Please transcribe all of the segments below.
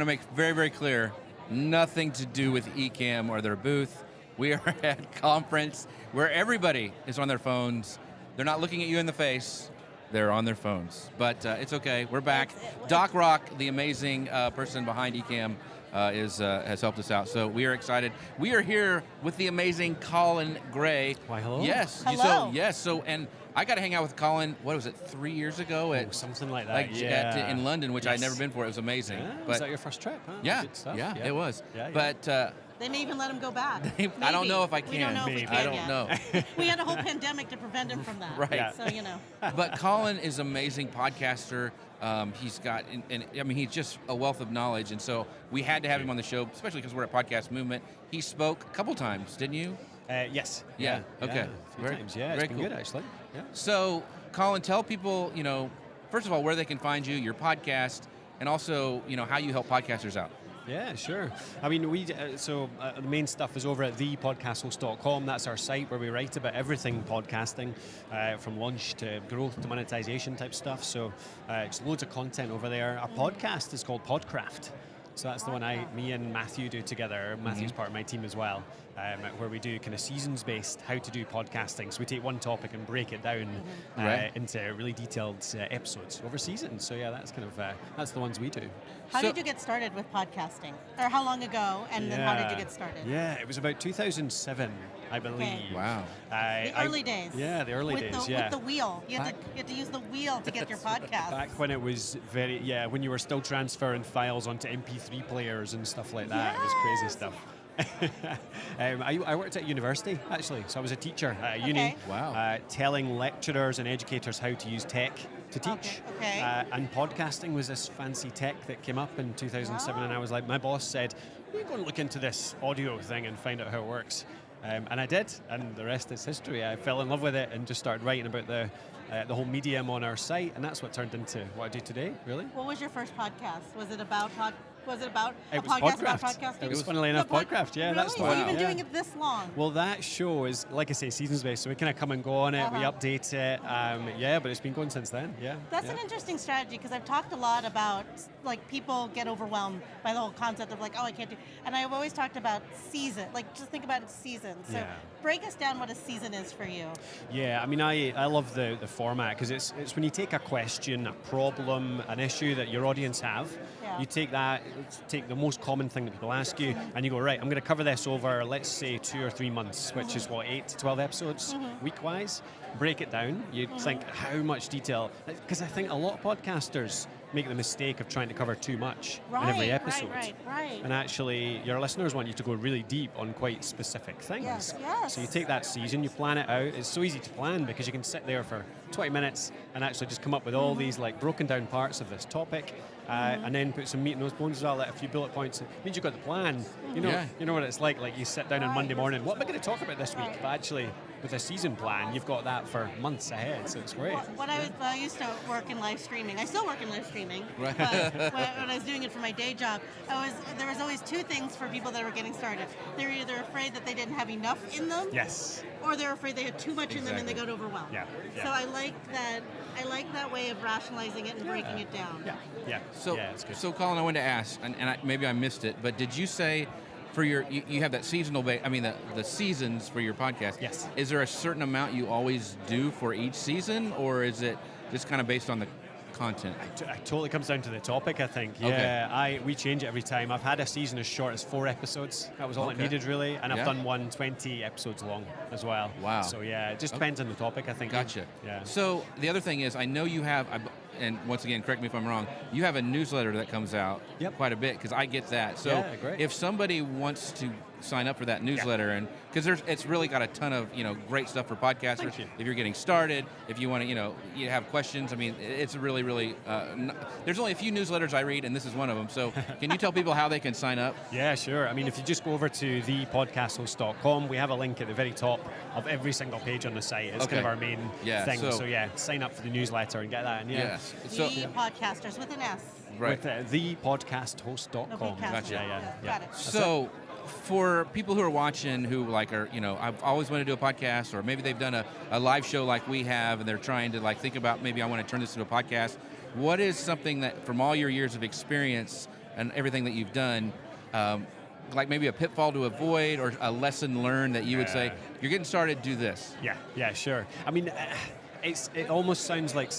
make very, very clear, nothing to do with Ecamm or their booth. We are at a conference where everybody is on their phones. They're not looking at you in the face. They're on their phones. But it's okay. We're back. Doc Rock, the amazing person behind Ecamm, has helped us out. So we are excited. We are here with the amazing Colin Gray. Why, hello. Yes. Hello. And I got to hang out with Colin, what was it, 3 years ago? Something like that, in London, which I'd never been for. It was amazing. Yeah, was that your first trip? Huh? Yeah, Good stuff. yeah, it was. Yeah. But They may even let him go back. I don't know if I can. We don't know if we Maybe. can I don't yet. know. We had a whole pandemic to prevent him from that. Right. Yeah. So, you know. But Colin is an amazing podcaster. He's got, he's just a wealth of knowledge, and so we had to have him on the show, especially because we're at Podcast Movement. He spoke a couple times, didn't you? Yes. Yeah. Okay. A few times. Yeah, it's very been cool. good actually. Yeah. So, Colin, tell people, first of all, where they can find you, your podcast, and also, how you help podcasters out. Yeah, sure. I mean, the main stuff is over at thepodcasthost.com. That's our site where we write about everything podcasting, from launch to growth to monetization type stuff. So it's loads of content over there. Our podcast is called Podcraft. So that's the one me and Matthew do together. Matthew's part of my team as well, where we do kind of seasons-based how to do podcasting. So we take one topic and break it down into really detailed episodes over seasons. So yeah, that's kind of that's the ones we do. How did you get started with podcasting? Or how long ago, and then how did you get started? Yeah, it was about 2007, I believe. Okay. Wow. The early days. Yeah, the early days, With the wheel. You had to use the wheel to get your podcast. Back when it was when you were still transferring files onto MP3 players and stuff like that. It was crazy stuff. I worked at university, actually, so I was a teacher at uni. Wow. Telling lecturers and educators how to use tech to teach. Okay. And podcasting was this fancy tech that came up in 2007, and I was like, my boss said, "You go and look into this audio thing and find out how it works." And I did, and the rest is history. I fell in love with it and just started writing about the whole medium on our site, and that's what turned into what I do today, really. What was your first podcast? Was it about a podcast Podcraft. about podcasting? It was funnily enough Podcraft, yeah. Really? That's the So one. you've been yeah. doing it this long? Well, that show is, like I say, seasons-based, so we kind of come and go on it, we update it, but it's been going since then, yeah. That's an interesting strategy, because I've talked a lot about, people get overwhelmed by the whole concept of I can't do, and I've always talked about season, just think about it seasons. So break us down what a season is for you. Yeah, I mean, I love the format, because it's when you take a question, a problem, an issue that your audience have, you take the most common thing that people ask you, and you go, right, I'm going to cover this over, let's say, 2 or 3 months, which is 8 to 12 episodes week-wise. Break it down. You think how much detail, because I think a lot of podcasters make the mistake of trying to cover too much in every episode. Right. And actually, your listeners want you to go really deep on quite specific things. Yes. So you take that season, you plan it out. It's so easy to plan because you can sit there for 20 minutes and actually just come up with all these broken down parts of this topic, and then put some meat in those bones as well, a few bullet points. It means you've got the plan. You know what it's like. You sit down on Monday morning, what am I going to talk about this week? But actually, with a season plan, you've got that for months ahead, so it's great. When I used to work in live streaming, I still work in live streaming, Right. but when I was doing it for my day job, there was always two things for people that were getting started. They were either afraid that they didn't have enough in them, Yes. or they're afraid they had too much in them and they got overwhelmed. Yeah. So I like that way of rationalizing it and breaking it down. Yeah. It's good. So Colin, I wanted to ask, and maybe I missed it, but did you say for you have that seasonal the seasons for your podcast? Yes. Is there a certain amount you always do for each season, or is it just kind of based on the content? It totally comes down to the topic, I think. Okay. Yeah, we change it every time. I've had a season as short as 4 episodes. That was all it needed, really. And I've done one 20 episodes long as well. Wow. So yeah, it just depends on the topic, I think. Gotcha. Yeah. So the other thing is, I know you have, and once again, correct me if I'm wrong, you have a newsletter that comes out quite a bit, because I get that. So great. if somebody wants to sign up for that newsletter, and because it's really got a ton of great stuff for podcasters. Thank you. If you're getting started, if you want to you have questions, I mean, it's really there's only a few newsletters I read, and this is one of them. So can you tell people how they can sign up? Yeah, sure. I mean, if you just go over to thepodcasthost.com, we have a link at the very top of every single page on the site. It's kind of our main thing. So sign up for the newsletter and get that. And Yes. So podcasters with an S. Right. With thepodcasthost.com. Gotcha. Yeah. Got it. So, for people who are watching who I've always wanted to do a podcast, or maybe they've done a live show like we have, and they're trying to think about, maybe I want to turn this into a podcast. What is something that, from all your years of experience, and everything that you've done, like maybe a pitfall to avoid or a lesson learned that you would say, you're getting started, do this? Yeah, sure. I mean, it almost sounds like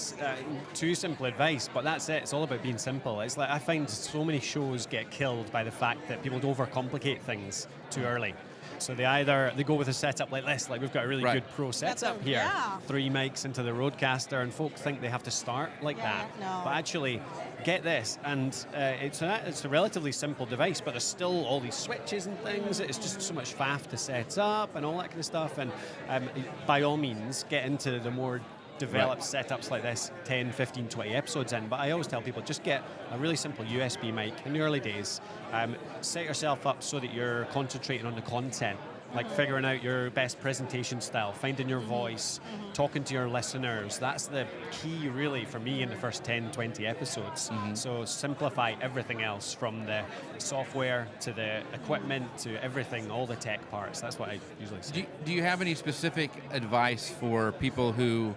too simple advice, but that's it. It's all about being simple. It's like I find so many shows get killed by the fact that people overcomplicate things too early. So they go with a setup like this, like we've got a really good pro setup here, 3 mics into the Rodecaster, and folk think they have to start like that. No. But actually, get this, and it's a relatively simple device, but there's still all these switches and things. It's just so much faff to set up and all that kind of stuff. And by all means, get into the more developed setups like this 10, 15, 20 episodes in, but I always tell people just get a really simple USB mic in the early days. Set yourself up so that you're concentrating on the content, like figuring out your best presentation style, finding your voice, talking to your listeners. That's the key really for me in the first 10, 20 episodes. So simplify everything else, from the software to the equipment to everything, all the tech parts. That's what I usually say. Do you have any specific advice for people who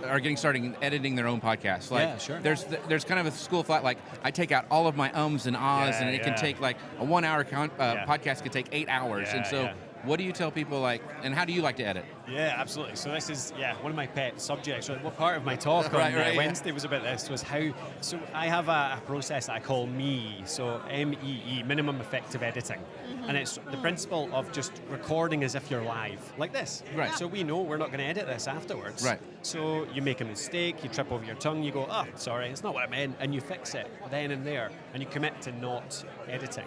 are getting started in editing their own podcasts? Like, yeah, sure. There's kind of a school of thought, like I take out all of my ums and ahs, and it can take like a 1 hour podcast could take 8 hours. And so what do you tell people, like, and how do you like to edit? Yeah, absolutely. So this is one of my pet subjects. What part of my talk on Wednesday was about this was how. So I have a process that I call MEE. So MEE, minimum effective editing, and it's the principle of just recording as if you're live, like this. Right. So we know we're not going to edit this afterwards. Right. So you make a mistake, you trip over your tongue, you go, oh, sorry, it's not what I meant, and you fix it then and there, and you commit to not editing.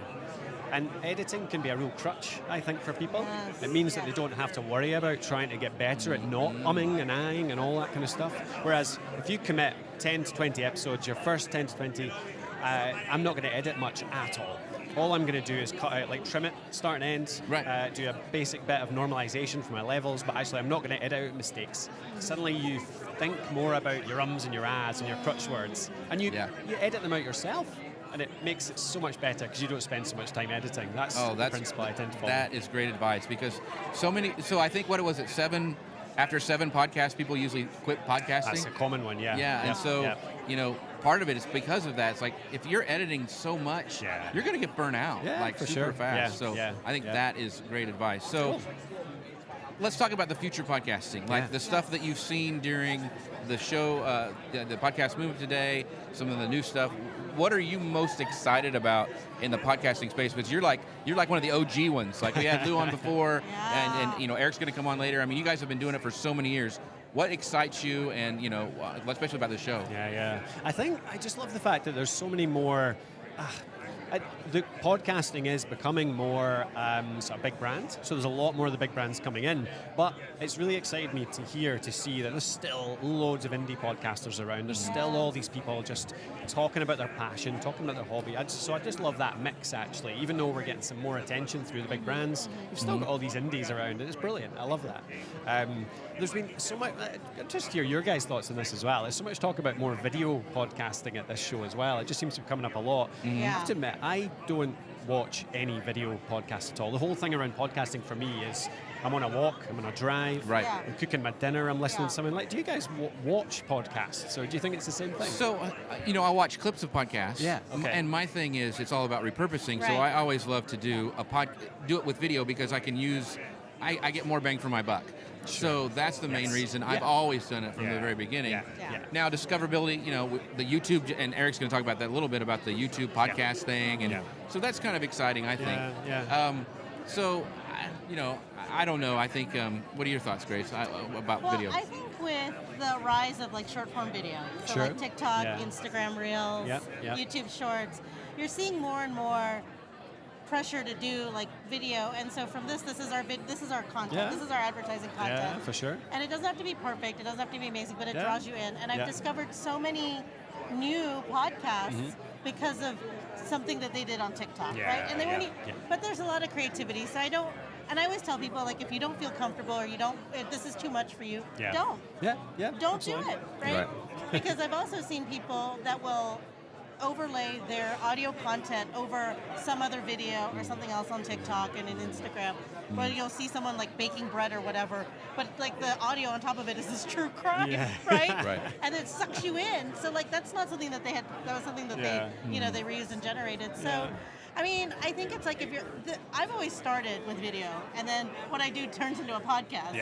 And editing can be a real crutch, I think, for people. Yes. It means that they don't have to worry about trying to get better at not umming and ahhing and all that kind of stuff. Whereas if you commit 10 to 20 episodes, your first 10 to 20, I'm not going to edit much at all. All I'm going to do is cut out, like trim it, start and end, do a basic bit of normalization for my levels, but actually I'm not going to edit out mistakes. Suddenly you think more about your ums and your ahs and your crutch words, and you edit them out yourself. And it makes it so much better because you don't spend so much time editing. That's the principle I tend to follow. That is great advice, because so I think, what was it, after 7 podcasts, people usually quit podcasting? That's a common one, and so, part of it is because of that. It's like, if you're editing so much, you're going to get burnt out, like super fast. I think that is great advice. So let's talk about the future podcasting, like the stuff that you've seen during the show, the podcast movement today, some of the new stuff. What are you most excited about in the podcasting space? Because you're like one of the OG ones. Like, we had Lou on before, and Eric's going to come on later. I mean, you guys have been doing it for so many years. What excites you, and especially about the show? I think I just love the fact that there's so many more. The podcasting is becoming more sort of big brand, so there's a lot more of the big brands coming in, but it's really excited me to see that there's still loads of indie podcasters around. There's still all these people just talking about their passion, talking about their hobby. So I just love that mix, actually. Even though we're getting some more attention through the big brands, we've still got all these indies around, and it's brilliant. I love that. There's been so much, just hear your guys' thoughts on this as well. There's so much talk about more video podcasting at this show as well. It just seems to be coming up a lot. I have to admit, I don't watch any video podcasts at all. The whole thing around podcasting for me is I'm on a walk, I'm on a drive, I'm cooking my dinner, I'm listening to something. Like, do you guys watch podcasts, or do you think it's the same thing? So, I watch clips of podcasts. And my thing is, it's all about repurposing. So I always love to do do it with video, because I can I get more bang for my buck. So that's the main reason. I've always done it from the very beginning. Now, discoverability, the YouTube, and Eric's going to talk about that a little bit, about the YouTube podcast thing, and so that's kind of exciting, I think. So, I don't know. I think, what are your thoughts, Grace, about video? I think with the rise of short form video, so like TikTok, Instagram Reels, YouTube Shorts, you're seeing more and more pressure to do video, and so from this is our content. This is our advertising content. Yeah, for sure. And it doesn't have to be perfect. It doesn't have to be amazing, but it draws you in. And I've discovered so many new podcasts because of something that they did on TikTok, right? And they weren't. But there's a lot of creativity, so I don't. And I always tell people, if you don't feel comfortable, or if this is too much for you, don't. Don't absolutely. do it, right? Because I've also seen people that will overlay their audio content over some other video or something else on TikTok and in Instagram, where you'll see someone like baking bread or whatever, but like the audio on top of it is this true crime, right? Right. And it sucks you in. So like that's not something that they had. That was something that they reused and generated. So. I mean, I think it's like if you're. I've always started with video, and then what I do turns into a podcast.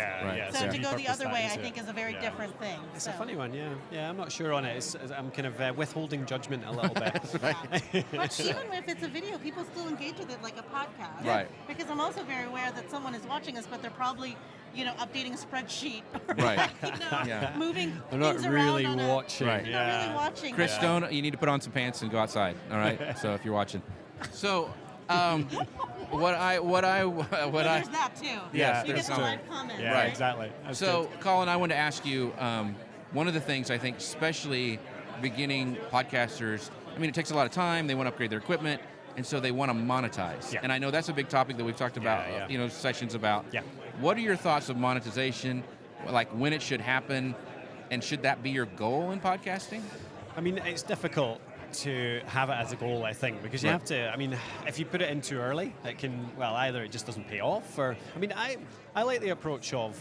So to go the other way, I think is a very different thing. It's a funny one, yeah. I'm not sure on it. I'm kind of withholding judgment a little bit. But even if it's a video, people still engage with it like a podcast. Right. Because I'm also very aware that someone is watching us, but they're probably, updating a spreadsheet. Or Right. moving They're not things really around watching. Right. They're not really watching. Chris Stone, you need to put on some pants and go outside. All right. So if you're watching, so what I There's that too. Yeah, you get there's the that. live comments. Yeah, Right. exactly. That's So, good. Colin, I wanted to ask you, one of the things I think, especially beginning podcasters, I mean, it takes a lot of time. They want to upgrade their equipment, and so they want to monetize. Yeah. And I know that's a big topic that we've talked about, Yeah. sessions about. Yeah. What are your thoughts of monetization, like when it should happen, and should that be your goal in podcasting? I mean, it's difficult to have it as a goal, I think, because you Right. have to, I mean, if you put it in too early, it can, well, either it just doesn't pay off, or, I mean, I like the approach of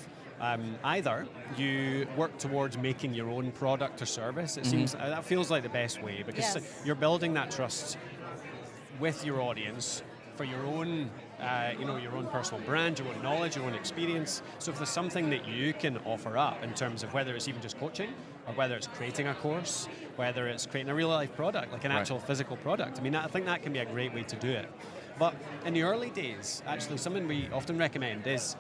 either you work towards making your own product or service. It seems, that feels like the best way, because Yes. you're building that trust with your audience for your own, your own personal brand, your own knowledge, your own experience. So if there's something that you can offer up in terms of whether it's even just coaching, or whether it's creating a course, whether it's creating a real life product, like an Right. actual physical product, I mean, I think that can be a great way to do it. But in the early days, actually, something we often recommend is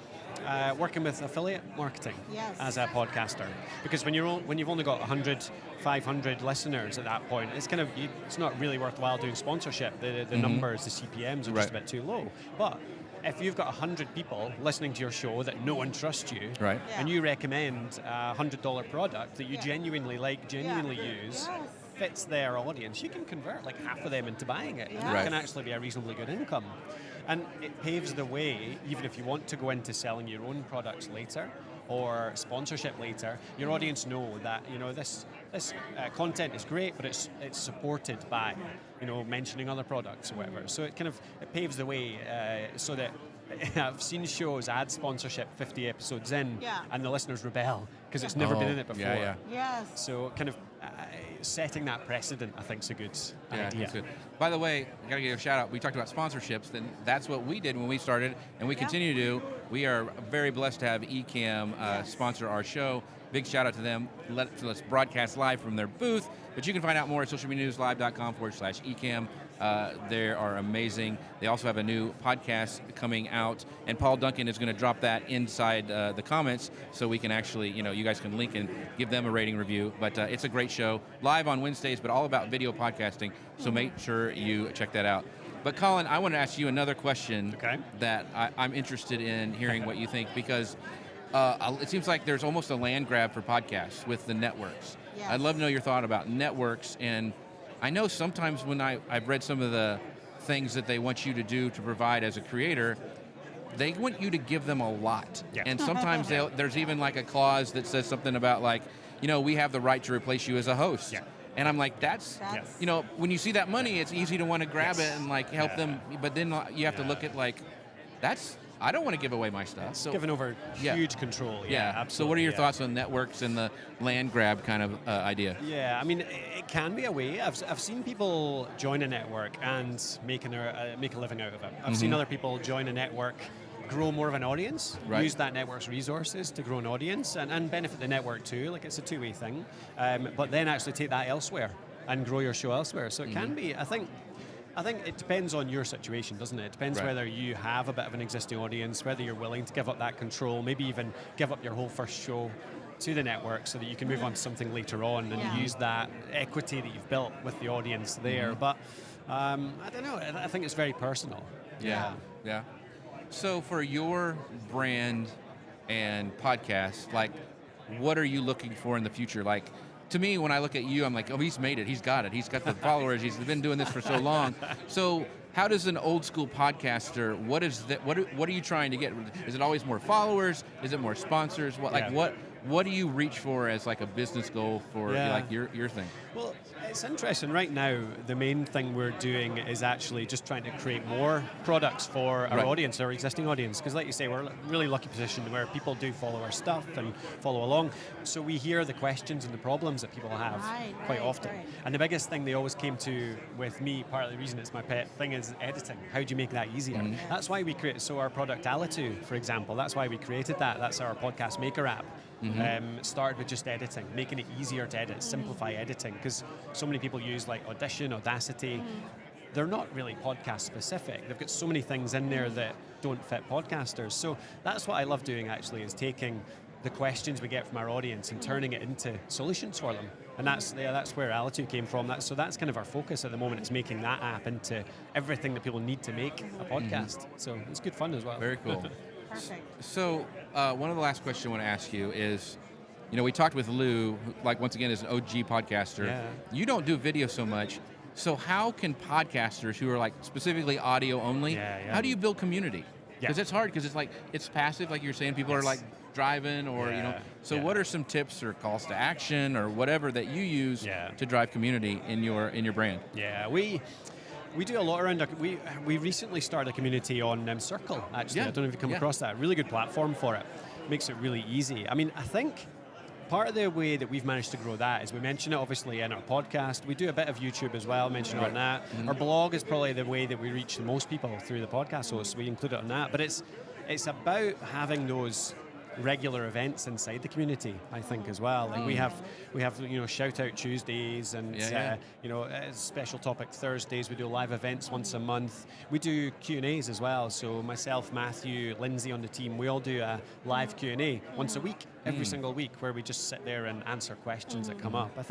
working with affiliate marketing Yes. as a podcaster, because when you've only got 100, 500 listeners at that point, it's kind of it's not really worthwhile doing sponsorship. The numbers, the CPMs are Right. just a bit too low. But if you've got 100 people listening to your show that know and trust you, Right. Yeah. and you recommend a $100 product that you Yeah. genuinely like, genuinely use, Yes. fits their audience, you can convert like half of them into buying it. And Yeah. that Right. can actually be a reasonably good income. And it paves the way, even if you want to go into selling your own products later or sponsorship later, your audience know that this content is great, but it's supported by mentioning other products or whatever. So it paves the way so that I've seen shows add sponsorship 50 episodes in, Yeah. and the listeners rebel because it's never been in it before. Yeah. Yes. So setting that precedent, I think, is a good Yeah, idea. that's good. By the way, I got to give a shout out. We talked about sponsorships, and that's what we did when we started, and we Yeah. continue to do. We are very blessed to have Ecamm Yes. sponsor our show. Big shout out to them. Let's broadcast live from their booth. But you can find out more at socialmedianewslive.com/Ecamm. They are amazing. They also have a new podcast coming out, and Paul Duncan is going to drop that inside the comments, so we can actually, you guys can link and give them a rating review. But it's a great show, live on Wednesdays, but all about video podcasting. So make sure you check that out. But Colin, I want to ask you another question Okay. that I'm interested in hearing what you think, because it seems like there's almost a land grab for podcasts with the networks. Yes. I'd love to know your thought about networks, and I know sometimes when I've read some of the things that they want you to do to provide as a creator, they want you to give them a lot. Yeah. And sometimes there's even like a clause that says something about like, we have the right to replace you as a host. Yeah. And I'm like, that's, when you see that money, it's easy to want to grab it and like help them, but then you have to look at like, I don't want to give away my stuff. So Given over huge control. Yeah, absolutely. So what are your yeah. thoughts on networks and the land grab kind of idea? Yeah, I mean, it can be a way. I've seen people join a network and make a living out of it. I've seen other people join a network, grow more of an audience, Right. use that network's resources to grow an audience and benefit the network too. Like it's a two-way thing. But then actually take that elsewhere and grow your show elsewhere. So it can be, I think it depends on your situation, doesn't it? It depends Right. whether you have a bit of an existing audience, whether you're willing to give up that control, maybe even give up your whole first show to the network so that you can move on to something later on and Yeah. use that equity that you've built with the audience there. But I don't know, I think it's very personal. Yeah. So for your brand and podcast, like, what are you looking for in the future? Like, to me, when I look at you, I'm like, oh, he's made it. He's got it. He's got the followers. He's been doing this for so long. So how does an old school podcaster, what are you trying to get? Is it always more followers? Is it more sponsors? what do you reach for as like a business goal for Yeah. like your thing? Well, it's interesting. Right now, the main thing we're doing is actually just trying to create more products for our Right. audience, our existing audience. Because like you say, we're in a really lucky position where people do follow our stuff and follow along. So we hear the questions and the problems that people have quite often. Right. And the biggest thing they always came to with me, part of the reason it's my pet thing, is editing. How do you make that easier? That's why we create, so our product Alitu, for example, that's why we created that. That's our podcast maker app. Started with just editing, making it easier to edit, simplify editing, because so many people use like Audition, Audacity. They're not really podcast specific. They've got so many things in there that don't fit podcasters. So that's what I love doing actually, is taking the questions we get from our audience and turning it into solutions for them. And that's where Alitu came from. So that's kind of our focus at the moment, is making that app into everything that people need to make a podcast. So it's good fun as well. Very cool. Perfect. So one of the last questions I want to ask you is, we talked with Lou, who, like once again is an OG podcaster. Yeah. You don't do video so much. So how can podcasters who are like specifically audio only, how do you build community? Because it's hard, because it's like, it's passive, like you're saying, people are like driving or, so what are some tips or calls to action or whatever that you use to drive community in your brand? Yeah, we do a lot around. We recently started a community on Circle. Actually, I don't know if you've come across that. Really good platform for it. Makes it really easy. I mean, I think part of the way that we've managed to grow that is we mention it obviously in our podcast. We do a bit of YouTube as well, mention it on that. Our blog is probably the way that we reach the most people through the podcast, so we include it on that. But it's about having those regular events inside the community, I think, as well. Like we have shout out Tuesdays and special topic Thursdays. We do live events once a month. We do Q&As as well. So myself, Matthew, Lindsay on the team, we all do a live Q&A once a week, every single week, where we just sit there and answer questions that come up. I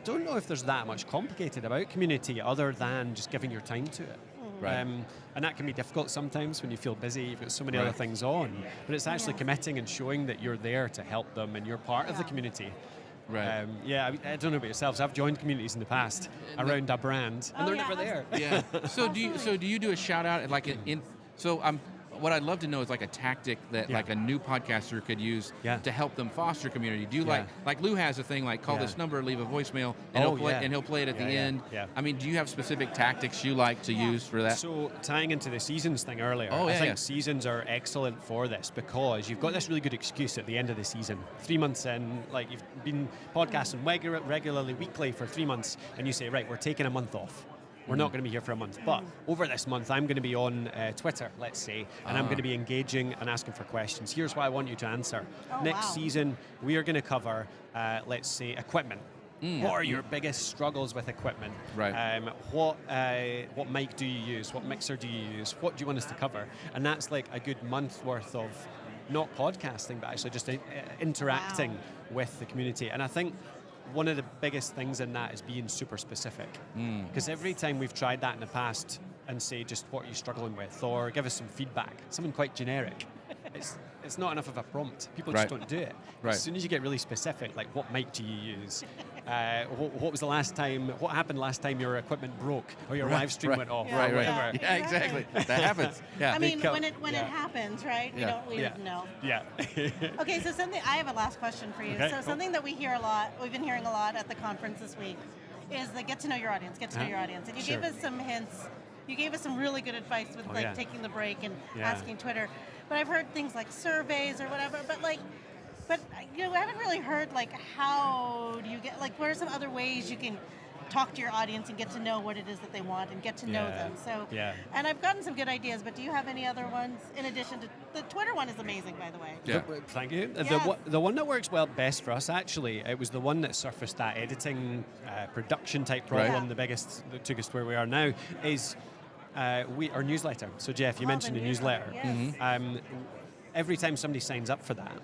don't know if there's that much complicated about community other than just giving your time to it. Right. And that can be difficult sometimes when you feel busy, you've got so many other things on. But it's actually committing and showing that you're there to help them and you're part of the community. Right. I don't know about yourselves. I've joined communities in the past around a brand, and they're never there. Yeah. So do you do a shout out what I'd love to know is like a tactic that like a new podcaster could use to help them foster community. Do you like Lou has a thing like call this number, leave a voicemail, and he'll play it at the end. Yeah. I mean, do you have specific tactics you like to use for that? So tying into the seasons thing earlier, I think seasons are excellent for this because you've got this really good excuse at the end of the season. 3 months in, like you've been podcasting regularly, weekly for 3 months, and you say, right, we're taking a month off. We're not going to be here for a month, but over this month I'm going to be on Twitter, let's say, and I'm going to be engaging and asking for questions. Here's what I want you to answer. Next season we are going to cover, let's say, equipment. What are your biggest struggles with equipment? Right. What mic do you use? What mixer do you use? What do you want us to cover? And that's like a good month worth of not podcasting, but actually just interacting with the community. And I think one of the biggest things in that is being super specific. Because every time we've tried that in the past and say just what are you struggling with or give us some feedback, something quite generic, it's not enough of a prompt. People just don't do it. Right. As soon as you get really specific, like what mic do you use? What was the last time, what happened last time your equipment broke or your live stream went off? Right. Whatever. Yeah, exactly. That happens. Yeah. I mean, when it happens, right? We don't know. Yeah. Okay, so I have a last question for you. Okay, so something that we hear a lot, we've been hearing a lot at the conference this week, is the get to know your audience, And you gave us some hints. You gave us some really good advice with taking the break and asking Twitter. But I've heard things like surveys or whatever, but I haven't really heard how do you get, what are some other ways you can talk to your audience and get to know what it is that they want and get to know them. So, and I've gotten some good ideas, but do you have any other ones in addition to the Twitter one is amazing, by the way. Yeah. Thank you. Yeah. The one that works well best for us, actually, it was the one that surfaced that editing production type problem, the biggest that took us to where we are now, is our newsletter. So Jeff, you mentioned the newsletter. Yes. Every time somebody signs up for that,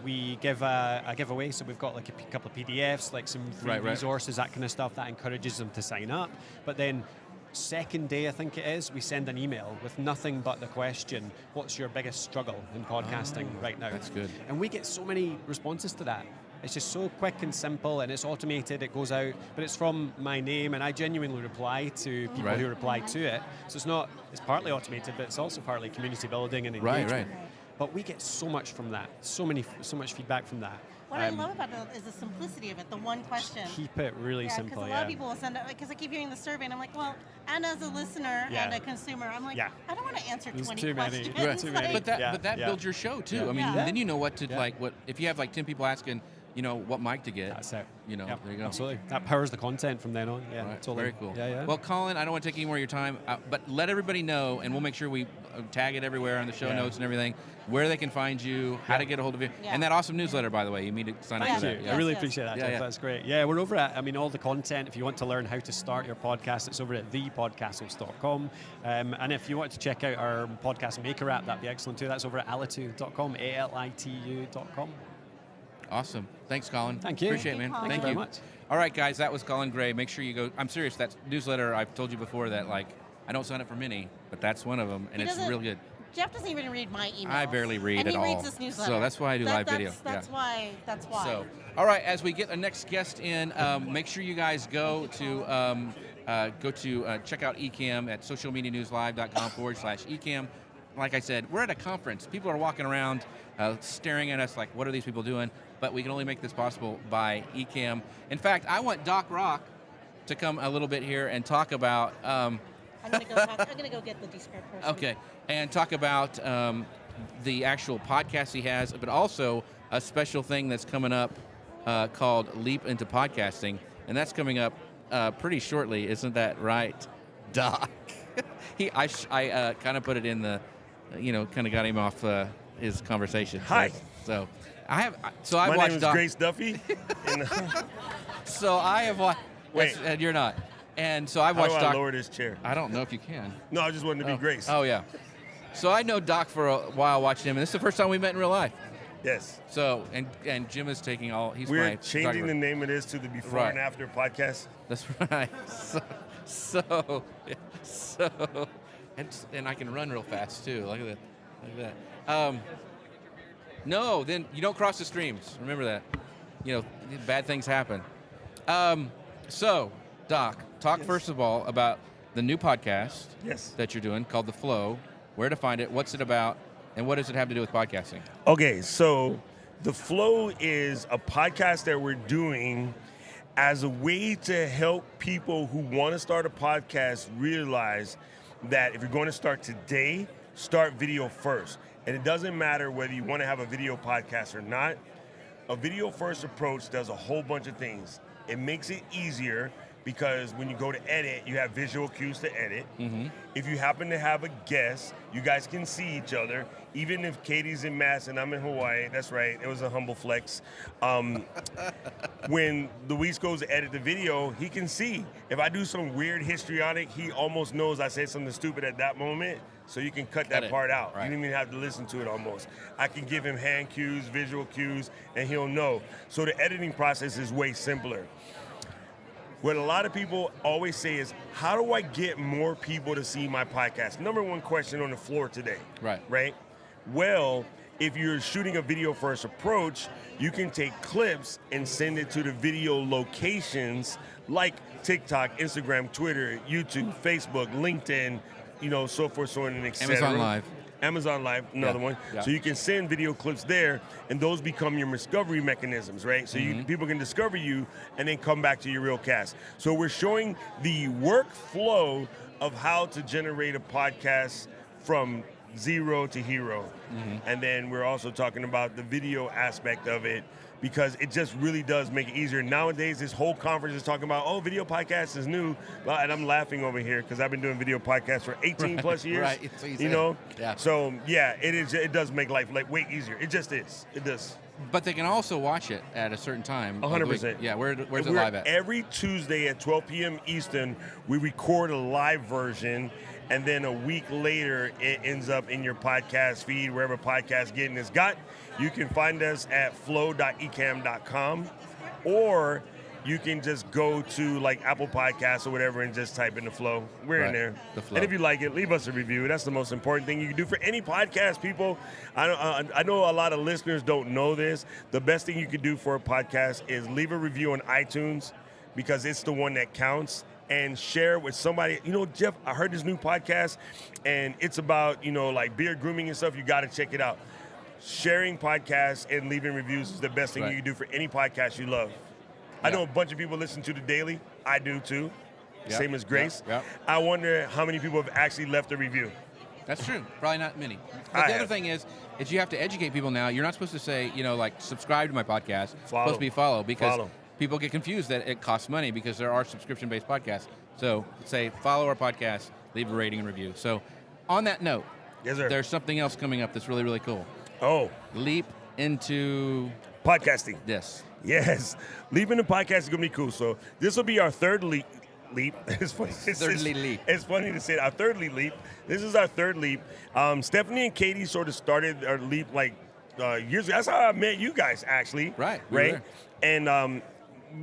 we give a giveaway, so we've got like a couple of PDFs, like some free resources, that kind of stuff that encourages them to sign up. But then second day, I think it is, we send an email with nothing but the question, what's your biggest struggle in podcasting right now? That's good. And we get so many responses to that. It's just so quick and simple, and it's automated, it goes out, but it's from my name, and I genuinely reply to people who reply to it. So it's partly automated, but it's also partly community building and engagement. Right. but we get so much from that, so much feedback from that. What I love about it is the simplicity of it, the one question. Keep it really Yeah, simple. because a lot of people will send it, because I keep hearing the survey, and I'm like, well, and as a listener and a consumer, I'm like, I don't want to answer There's 20 too many. questions. Right. Too many. But that builds your show too. Yeah. I mean, Yeah. then you know what to like. What if you have like 10 people asking, what mic to get? That's it. You know, Yep, there you go. Absolutely. That powers the content from then on. Yeah, Right. totally. Very cool. Yeah. Well, Colin, I don't want to take any more of your time, but let everybody know, and we'll make sure we tag it everywhere on the show notes and everything, where they can find you, how to get a hold of you, and that awesome newsletter, by the way. You need to sign up Thank for you. that. Yes, I really yes. appreciate that, Yeah, Jeff. yeah. That's great. Yeah, we're over at, all the content, if you want to learn how to start your podcast, it's over at thepodcasthost.com. And if you want to check out our podcast maker app, that'd be excellent too. That's over at alitu.com, alitu.com. Awesome. Thanks, Colin. Thank you. Appreciate it, man. Thank you, Colin. Thank you very much. All right, guys, that was Colin Gray. Make sure you go. I'm serious. That newsletter, I've told you before that, like, I don't sign up for many, but that's one of them, and it's real good. Jeff doesn't even read my emails. I barely read and at all. he reads this newsletter. So that's why I do live video. That's why. So, all right, as we get the next guest in, make sure you guys go to check out Ecamm at socialmedianewslive.com/Ecamm. Like I said, we're at a conference. People are walking around staring at us like, what are these people doing? But we can only make this possible by Ecamm. In fact, I want Doc Rock to come a little bit here and talk about... I'm gonna go get the Descript person. Okay, and talk about the actual podcast he has, but also a special thing that's coming up called Leap into Podcasting, and that's coming up pretty shortly. Isn't that right, Doc? I kind of put it in the, kind of got him off his conversation. Hi. So I watched My name is Doc. Grace Duffy. And, So I have watched. Wait. And you're not. And so I've how watched do I Doc. lower this chair? I don't know if you can. No, I just wanted to be Grace. Oh yeah. So I know Doc for a while, watched him, and this is the first time we met in real life. Yes. So and Jim is taking all. He's We're my changing photographer. the name of this to the Before Right. and After podcast. That's right. So and I can run real fast too. Look at that. No, then you don't cross the streams. Remember that. Bad things happen. So, Doc, talk first of all about the new podcast Yes. that you're doing called The Flow. Where to find it? What's it about? And what does it have to do with podcasting? Okay, so The Flow is a podcast that we're doing as a way to help people who want to start a podcast realize that if you're going to start today, start video first. And it doesn't matter whether you want to have a video podcast or not. A video first approach does a whole bunch of things. It makes it easier because when you go to edit, you have visual cues to edit. Mm-hmm. If you happen to have a guest, you guys can see each other. Even if Katie's in Mass and I'm in Hawaii, that's right, it was a humble flex. When Luis goes to edit the video, he can see. If I do some weird histrionic, he almost knows I said something stupid at that moment, so you can cut that it. part out. Right. You don't even have to listen to it almost. I can give him hand cues, visual cues, and he'll know. So the editing process is way simpler. What a lot of people always say is, how do I get more people to see my podcast? Number one question on the floor today. Right? Well, if you're shooting a video first approach, you can take clips and send it to the video locations like TikTok, Instagram, Twitter, YouTube, Facebook, LinkedIn, so forth, so on, and et cetera. Amazon Live. Amazon Live, another one. Yeah. So you can send video clips there, and those become your discovery mechanisms, right? So people can discover you and then come back to your real cast. So we're showing the workflow of how to generate a podcast from zero to hero. And then we're also talking about the video aspect of it, because it just really does make it easier. Nowadays, this whole conference is talking about, video podcast is new. Well, and I'm laughing over here because I've been doing video podcasts for 18 plus years. Right, it's what you You said. know? Yeah. So, yeah, it does make life way easier. It just is. It does. But they can also watch it at a certain time. of the week. 100%. Yeah, where's it We're live at? Every Tuesday at 12 p.m. Eastern, we record a live version, and then a week later, it ends up in your podcast feed, wherever podcast getting is got. You can find us at flow.ecamm.com, or you can just go to like Apple Podcasts or whatever and just type in The Flow. We're Right, in there. The Flow. And if you like it, leave us a review. That's the most important thing you can do for any podcast, people. I know a lot of listeners don't know this. The best thing you can do for a podcast is leave a review on iTunes, because it's the one that counts, and share with somebody. Jeff, I heard this new podcast, and it's about, like beard grooming and stuff. You got to check it out. sharing podcasts and leaving reviews is the best thing Right. you can do for any podcast you love. I Yeah. know a bunch of people listen to The Daily. I do too. Yep. Same as Grace. Yep. I wonder how many people have actually left a review. That's true. Probably not many. But I the other have. thing is you have to educate people now. You're not supposed to say, like, subscribe to my podcast. It's Follow. supposed to be follow because Follow. people get confused that it costs money because there are subscription-based podcasts. So say, follow our podcast, leave a rating and review. So on that note, Yes, sir. there's something else coming up that's really, really cool. Oh, Leap into podcasting. this. Yes. Leaping the podcast is going to be cool. So this will be our third leap. It's funny. Thirdly leap. It's funny to say it. Our thirdly leap. This is our third leap. Stephanie and Katie sort of started our leap like years ago. That's how I met you guys, actually. Right. We were Right. there. And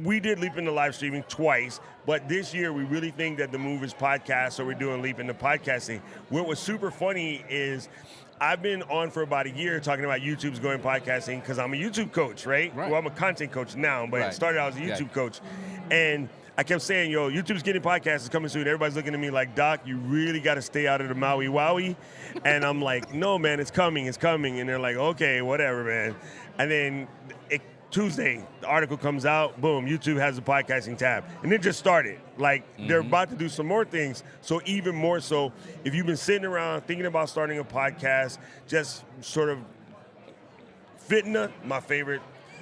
we did Leap into live streaming twice, but this year we really think that the move is podcast, so we're doing Leap into podcasting. What was super funny is I've been on for about a year talking about YouTube's going podcasting because I'm a YouTube coach, right? Right. Well, I'm a content coach now, but Right. it started out as a Yeah. YouTube coach. And I kept saying, YouTube's getting podcasts, it's coming soon. Everybody's looking at me like, Doc, you really got to stay out of the Maui Wowie. And I'm like, no, man, it's coming. And they're like, okay, whatever, man. And then Tuesday, the article comes out, boom, YouTube has a podcasting tab. And it just started. Like, they're about to do some more things. So even more so, if you've been sitting around thinking about starting a podcast, just sort of fitna, my favorite.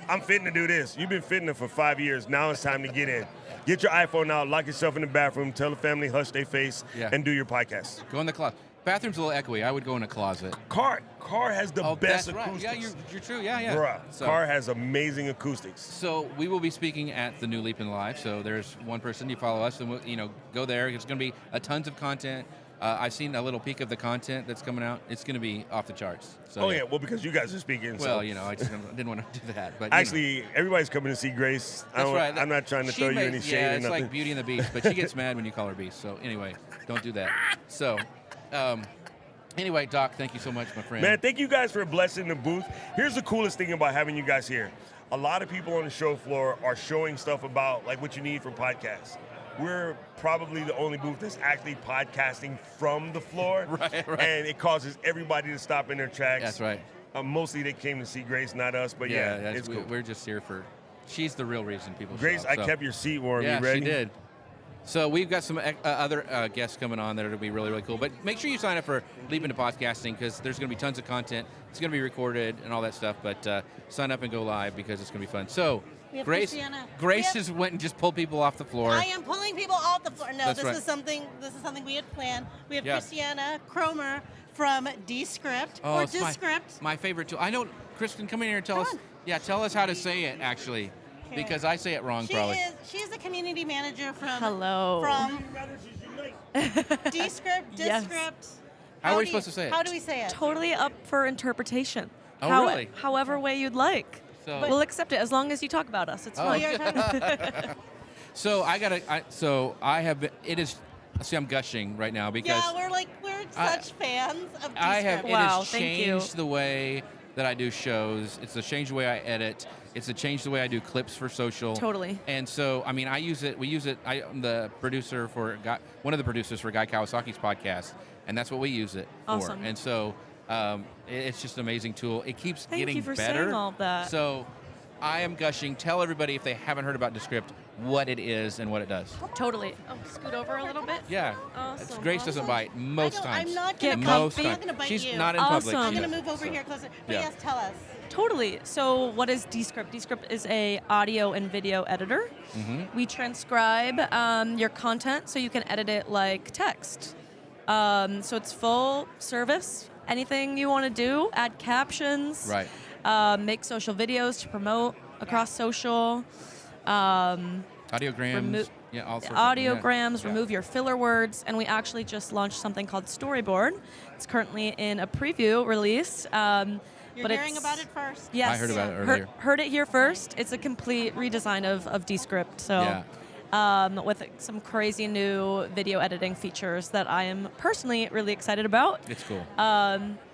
I'm fitting to do this. You've been fitting for 5 years. Now it's time to get in. Get your iPhone out, lock yourself in the bathroom, tell the family, hush their face, Yeah. and do your podcast. Go in the closet. Bathroom's a little echoey. I would go in a closet. Car has the best that's right. acoustics. Yeah, you're true. Yeah. Bruh, So- Car has amazing acoustics. So we will be speaking at the new Leap in Live. So there's one person, you follow us, and we'll, go there. It's going to be a tons of content. I've seen a little peek of the content that's coming out. It's going to be off the charts. So, Well, because you guys are speaking. Well, so. I just didn't want to do that. But Actually, everybody's coming to see Grace. that's right. I'm not trying to She throw you may- any shade Yeah, or it's nothing. like Beauty and the Beast, but she gets mad when you call her Beast. So anyway, don't do that. So, anyway, Doc, thank you so much, my friend. Man, thank you guys for blessing the booth. Here's the coolest thing about having you guys here. A lot of people on the show floor are showing stuff about like what you need for podcasts. We're probably the only booth that's actually podcasting from the floor. Right. And it causes everybody to stop in their tracks. That's right. Mostly they came to see Grace, not us, but yeah, it's cool. We're just here for. She's the real reason people. Grace, show up, I kept your seat warm. Yeah, You ready? she did. So we've got some other guests coming on that are going to be really, really cool. But make sure you sign up for Leap into Podcasting because there's going to be tons of content. It's going to be recorded and all that stuff. But sign up and go live because it's going to be fun. So We have Grace Christiana. just went and just pulled people off the floor. I am pulling people off the floor. No, That's this right. is something we had planned. We have Yeah. Christiana Cromer from Descript or it's Descript. my favorite tool. I know, Kristen, come in here and tell us. Come on. Yeah, tell us how to say it actually, Okay. because I say it wrong probably. She's the community manager from Hello. from Descript, Yes. Descript. How are we do supposed to say it? How do we say it? Totally up for interpretation. Oh, really? However way you'd like. So- We'll accept it as long as you talk about us. It's Oh. fine. We are talking- So I have been. It is. See, I'm gushing right now because yeah, we're such fans of Descript. I have. Wow, It has thank you. changed the way that I do shows. It's changed the way I edit. It's changed the way I do clips for social. Totally. And so, I mean, I use it. We use it. I'm the producer for one of the producers for Guy Kawasaki's podcast, and that's what we use it for. Awesome. And so, it's just an amazing tool. It keeps Thank getting you for better. saying all of that. So, I am gushing. Tell everybody if they haven't heard about Descript what it is and what it does. Totally. Oh, scoot over a little bit. Yeah. Awesome, Grace doesn't awesome. bite most times. I'm not Get gonna most bite. I'm not times. gonna bite She's you. not in public. Awesome. I'm she gonna does. move over here closer. But Yeah. yes, tell us. Totally. So what is Descript? Descript is a audio and video editor. Mm-hmm. We transcribe your content so you can edit it like text. So it's full service. Anything you want to do, add captions. Right. Make social videos to promote across social. Audiograms. Remo- all sorts of- Audiograms, yeah. remove your filler words, and we actually just launched something called Storyboard. It's currently in a preview release. You're but hearing it's- about it first. Yes. I heard about it earlier. Heard it here first. It's a complete redesign of Descript. So, Yeah. with some crazy new video editing features that I am personally really excited about. It's cool.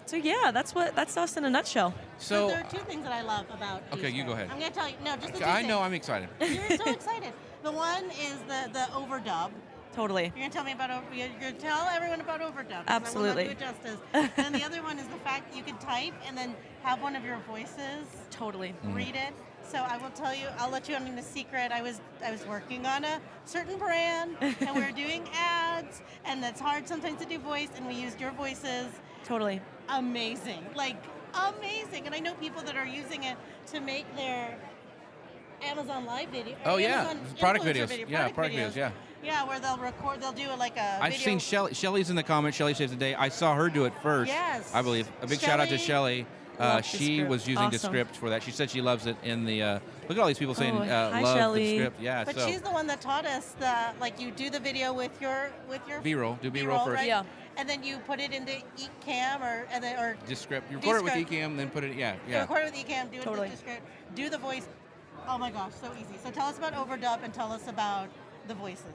So yeah, that's us in a nutshell. So So there are two things that I love about. Okay, you Descript. go ahead. I'm gonna tell you. No, just the two I know things. I'm excited. You're so excited. The one is the overdub. Totally. You're gonna tell me about you're gonna tell everyone about Overdub. 'Cause Absolutely. I will not do it justice. And then the other one is the fact that you can type and then have one of your voices Totally. read it. So I will tell you, I'll let you in a secret. I was working on a certain brand, and we were doing ads, and it's hard sometimes to do voice, and we used your voices. Totally. Amazing, like amazing. And I know people that are using it to make their Amazon Live video. Oh, yeah. Amazon Product influencer videos. Yeah, product videos, yeah. Yeah, where they'll record, they'll do like a I've video. seen Shelly's in the comments. Shelly Saves the Day. I saw her do it first. Yes. I believe. A big shout out to Shelly. Love She Descript. was using Awesome. Descript for that. She said she loves it in the. Look at all these people saying hi, love Shelly. Descript. Yeah. But so she's the one that taught us like you do the video with your B-roll. Do B-roll first. right? Yeah. And then you put it into Ecamm or Descript. You record it with Descript. Ecamm, then put it. Yeah. You Yeah. record it with Ecamm, do it Totally. with Descript, do the voice. Oh my gosh, so easy. So tell us about Overdub and tell us about the voices.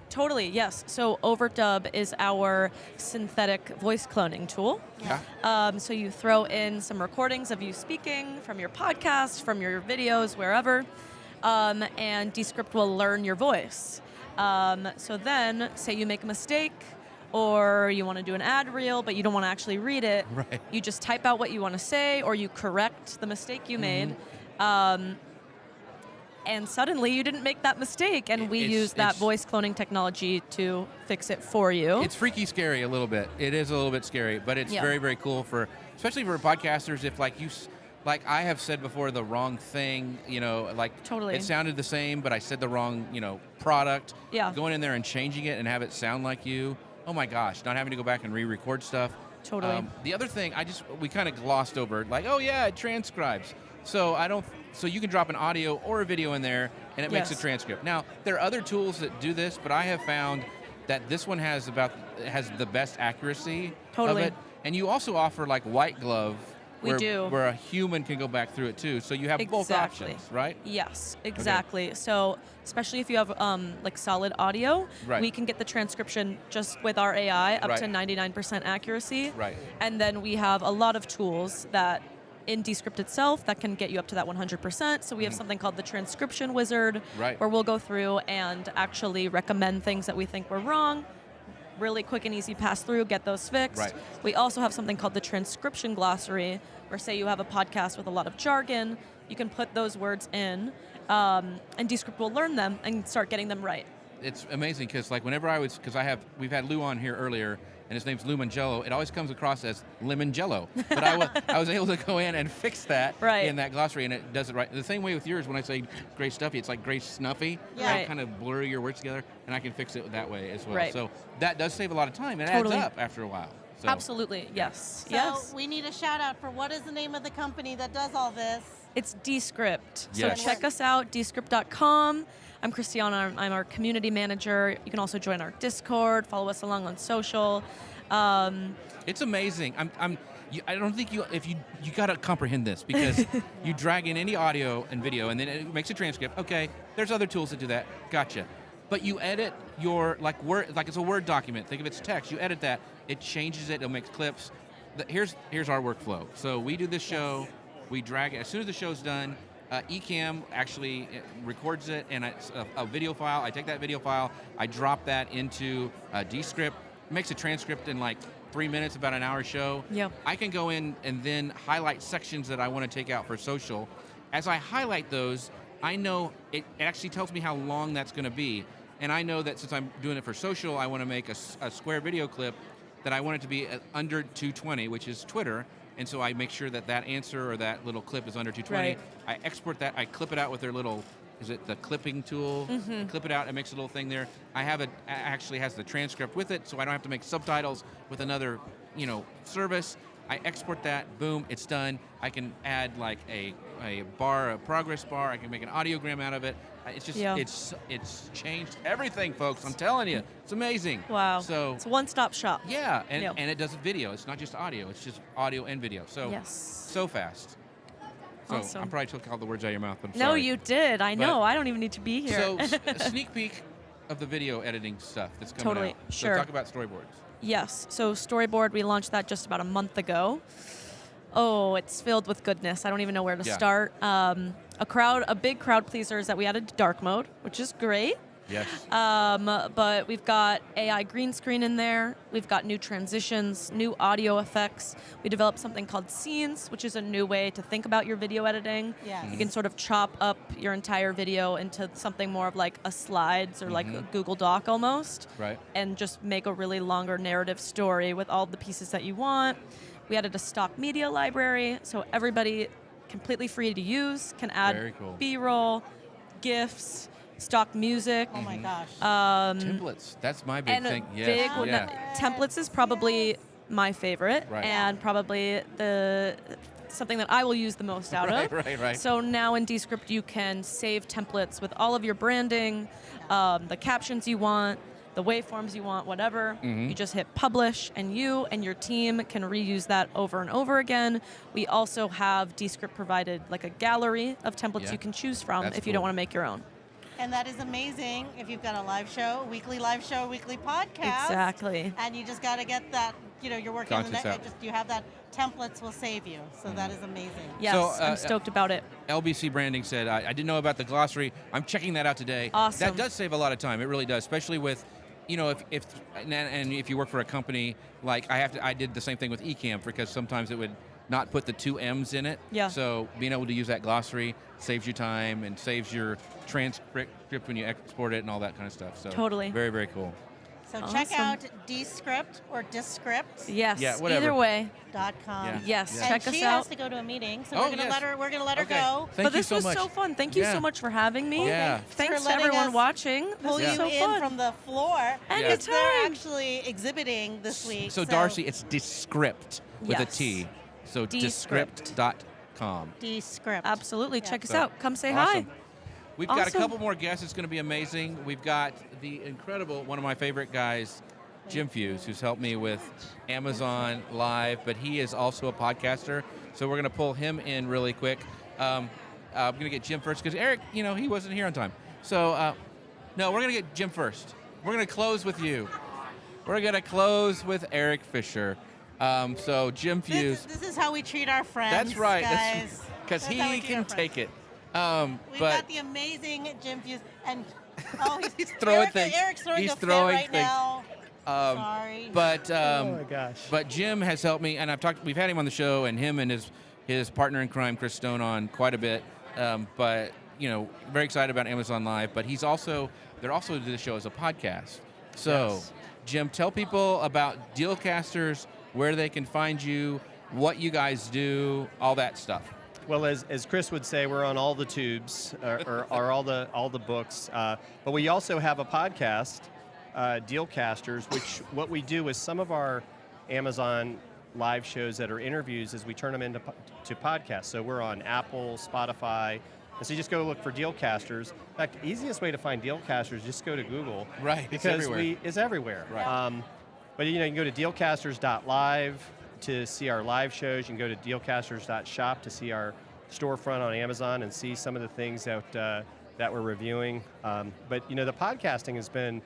Totally, yes. So Overdub is our synthetic voice cloning tool. Yeah. So you throw in some recordings of you speaking from your podcast, from your videos, wherever, and Descript will learn your voice. So then, say you make a mistake, or you want to do an ad reel, but you don't want to actually read it. Right. You just type out what you want to say, or you correct the mistake you made. And suddenly you didn't make that mistake, and we use that it's- voice cloning technology to fix it for you. It's freaky scary a little bit. It is a little bit scary, but it's Yeah. very, very cool especially for podcasters. If like I have said before, the wrong thing, like Totally. it sounded the same, but I said the wrong, product. Yeah. Going in there and changing it and have it sound like you. Oh my gosh, not having to go back and re-record stuff. Totally. The other thing, we kind of glossed over, like, oh yeah, it transcribes. So you can drop an audio or a video in there, and it makes a Yes. transcript. Now, there are other tools that do this, but I have found that this one has the best accuracy Totally. of it. And you also offer like white glove, We where, do. where a human can go back through it too. So you have both Exactly. options, right? Yes, exactly. So especially if you have like solid audio, Right. we can get the transcription just with our AI up Right. to 99% accuracy. Right. And then we have a lot of tools that in Descript itself that can get you up to that 100%. So we have something called the Transcription Wizard, Right. where we'll go through and actually recommend things that we think were wrong. Really quick and easy pass through, get those fixed. Right. We also have something called the Transcription Glossary, where say you have a podcast with a lot of jargon, you can put those words in, and Descript will learn them and start getting them right. It's amazing because like whenever we've had Lou on here earlier, and his name's Lou Mangello. It always comes across as Lemon Jello, but I was able to go in and fix that Right. in that glossary, and it does it right. The same way with yours. When I say Gray Stuffy, it's like Gray Snuffy. Yeah. Right. Kind of blur your words together, and I can fix it that way as well. Right. So that does save a lot of time. It Totally. adds up after a while. So. Absolutely, yes. So yes. we need a shout out for what is the name of the company that does all this? It's Descript. Yes. So check us out, descript.com. I'm Christiana. I'm our community manager. You can also join our Discord, follow us along on social. It's amazing. I don't think you got to comprehend this because you drag in any audio and video and then it makes a transcript. Okay, there's other tools that do that. Gotcha. But you edit your word, like it's a Word document. Think of it's text. You edit that. It changes it. It'll make clips. Here's our workflow. So we do this show. We drag it as soon as the show's done. Ecamm actually records it and it's a video file. I take that video file. I drop that into Descript. It makes a transcript in like 3 minutes, about an hour show. Yep. I can go in and then highlight sections that I want to take out for social. As I highlight those, I know it actually tells me how long that's going to be. And I know that since I'm doing it for social, I want to make a square video clip that I want it to be under 220, which is Twitter. And so I make sure that answer or that little clip is under 220. Right. I export that. I clip it out with their little, is it the clipping tool? Mm-hmm. Clip it out. It makes a little thing there. I have it actually has the transcript with it, so I don't have to make subtitles with another, service. I export that. Boom, it's done. I can add like a progress bar. I can make an audiogram out of it. It's just Yeah. it's changed everything, folks. I'm telling you, it's amazing. Wow. So it's a one-stop shop. yeah, and Yep. and it does video. It's not just audio. It's just audio and video. So Yes. so fast. So Awesome. I probably took all the words out of your mouth. But I'm No, sorry. you did. I know. But- I don't even need to be here. So a sneak peek of the video editing stuff that's coming Totally. out. Sure. So talk about storyboards. Yes. So Storyboard, we launched that just about a month ago. Oh, it's filled with goodness. I don't even know where to Yeah. start. A big crowd pleaser is that we added dark mode, which is great. Yes. But we've got AI green screen in there. We've got new transitions, new audio effects. We developed something called scenes, which is a new way to think about your video editing. Yes. You can sort of chop up your entire video into something more of like a slides or like a Google Doc almost. Right. And just make a really longer narrative story with all the pieces that you want. We added a stock media library, so everybody completely free to use, can add Very cool. B-roll, GIFs, stock music. Oh my gosh. Templates. That's my big And thing. a Yes. big one. Yeah. Templates is probably my favorite, Right. and probably something that I will use the most out of. Right. So now in Descript you can save templates with all of your branding, the captions you want, the waveforms you want, whatever. You just hit publish, and you and your team can reuse that over and over again. We also have Descript provided like a gallery of templates Yeah. you can choose from That's if you don't cool. want to make your own. And that is amazing if you've got a live show, weekly live show, weekly podcast. Exactly. And you just got to get that, you're working on the Content's out. just you have that, templates will save you. So that is amazing. Yes, So, I'm stoked about it. LBC Branding said, I didn't know about the glossary. I'm checking that out today. Awesome. That does save a lot of time. It really does, especially with, if if you work for a company, like I did the same thing with Ecamm because sometimes it would not put the 2 M's in it. Yeah. So being able to use that glossary saves you time and saves your transcript when you export it and all that kind of stuff. So Totally. Very, very cool. So check Awesome. out Descript or Descript.com. Yes, Yeah, whatever. either way. Yeah. Yes, Yeah. And check she us has out. to go to a meeting, so Oh, we're gonna yes. let her Okay. go. Thank But you this so was much. so fun. Thank you Yeah. so much for having me. Yeah. Thanks for letting everyone us watching. Pull This you is so in fun. from the floor. Anytime. Because they're actually exhibiting this week. So Darcy, it's Descript with a Yes. T. So Descript. Descript.com. Descript. Absolutely. Check us So, out. Come say awesome. hi. We've got a Awesome. couple more guests. It's going to be amazing. We've got the incredible, one of my favorite guys, Jim Fuse, who's helped me with Amazon Live, but he is also a podcaster. So we're going to pull him in really quick. I'm going to get Jim first because Eric, he wasn't here on time. So, no, we're going to get Jim first. We're going to close with you. We're going to close with Eric Fisher. So Jim Fuse. This is how we treat our friends. That's right. guys. Because That's how we he treat can our friends. take it. We've But got the amazing Jim Fuse, and He's throwing Eric, things. Eric's throwing He's a throwing fit right things. now. Sorry. But oh my gosh. but Jim has helped me, and we've had him on the show, and him and his partner in crime, Chris Stone, on quite a bit. But very excited about Amazon Live. But they're also do the show as a podcast. So, Yes. Jim, tell people about Dealcasters, where they can find you, what you guys do, all that stuff. Well, as Chris would say, we're on all the tubes, or all the books. But we also have a podcast, Dealcasters, which what we do is some of our Amazon live shows that are interviews is we turn them into podcasts. So we're on Apple, Spotify. And so you just go look for Dealcasters. In fact, the easiest way to find Dealcasters, just go to Google. Right, it's Because everywhere. it's everywhere. Right. But you can go to dealcasters.live to see our live shows. You can go to dealcasters.shop to see our storefront on Amazon and see some of the things that we're reviewing. But the podcasting has been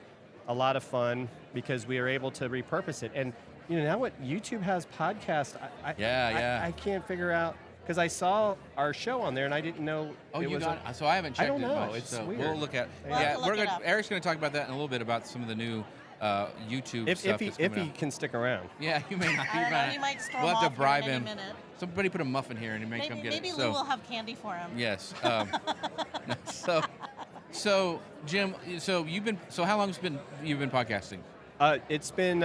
a lot of fun because we are able to repurpose it. And now what YouTube has podcast, I can't figure out, because I saw our show on there and I didn't know. Oh, it you was got it. So I haven't checked don't it know. much. It's so weird. We'll look at. We'll have to look it up. Eric's going to talk about that in a little bit about some of the new YouTube if stuff. he that's if coming he out. can stick around. Yeah, you may not. I don't know, he might storm We'll have off to bribe here in him. any minute. Somebody put a muffin here and he may come get Maybe it. Lou will have candy for him. Yes. So Jim, how long you've been podcasting? It's been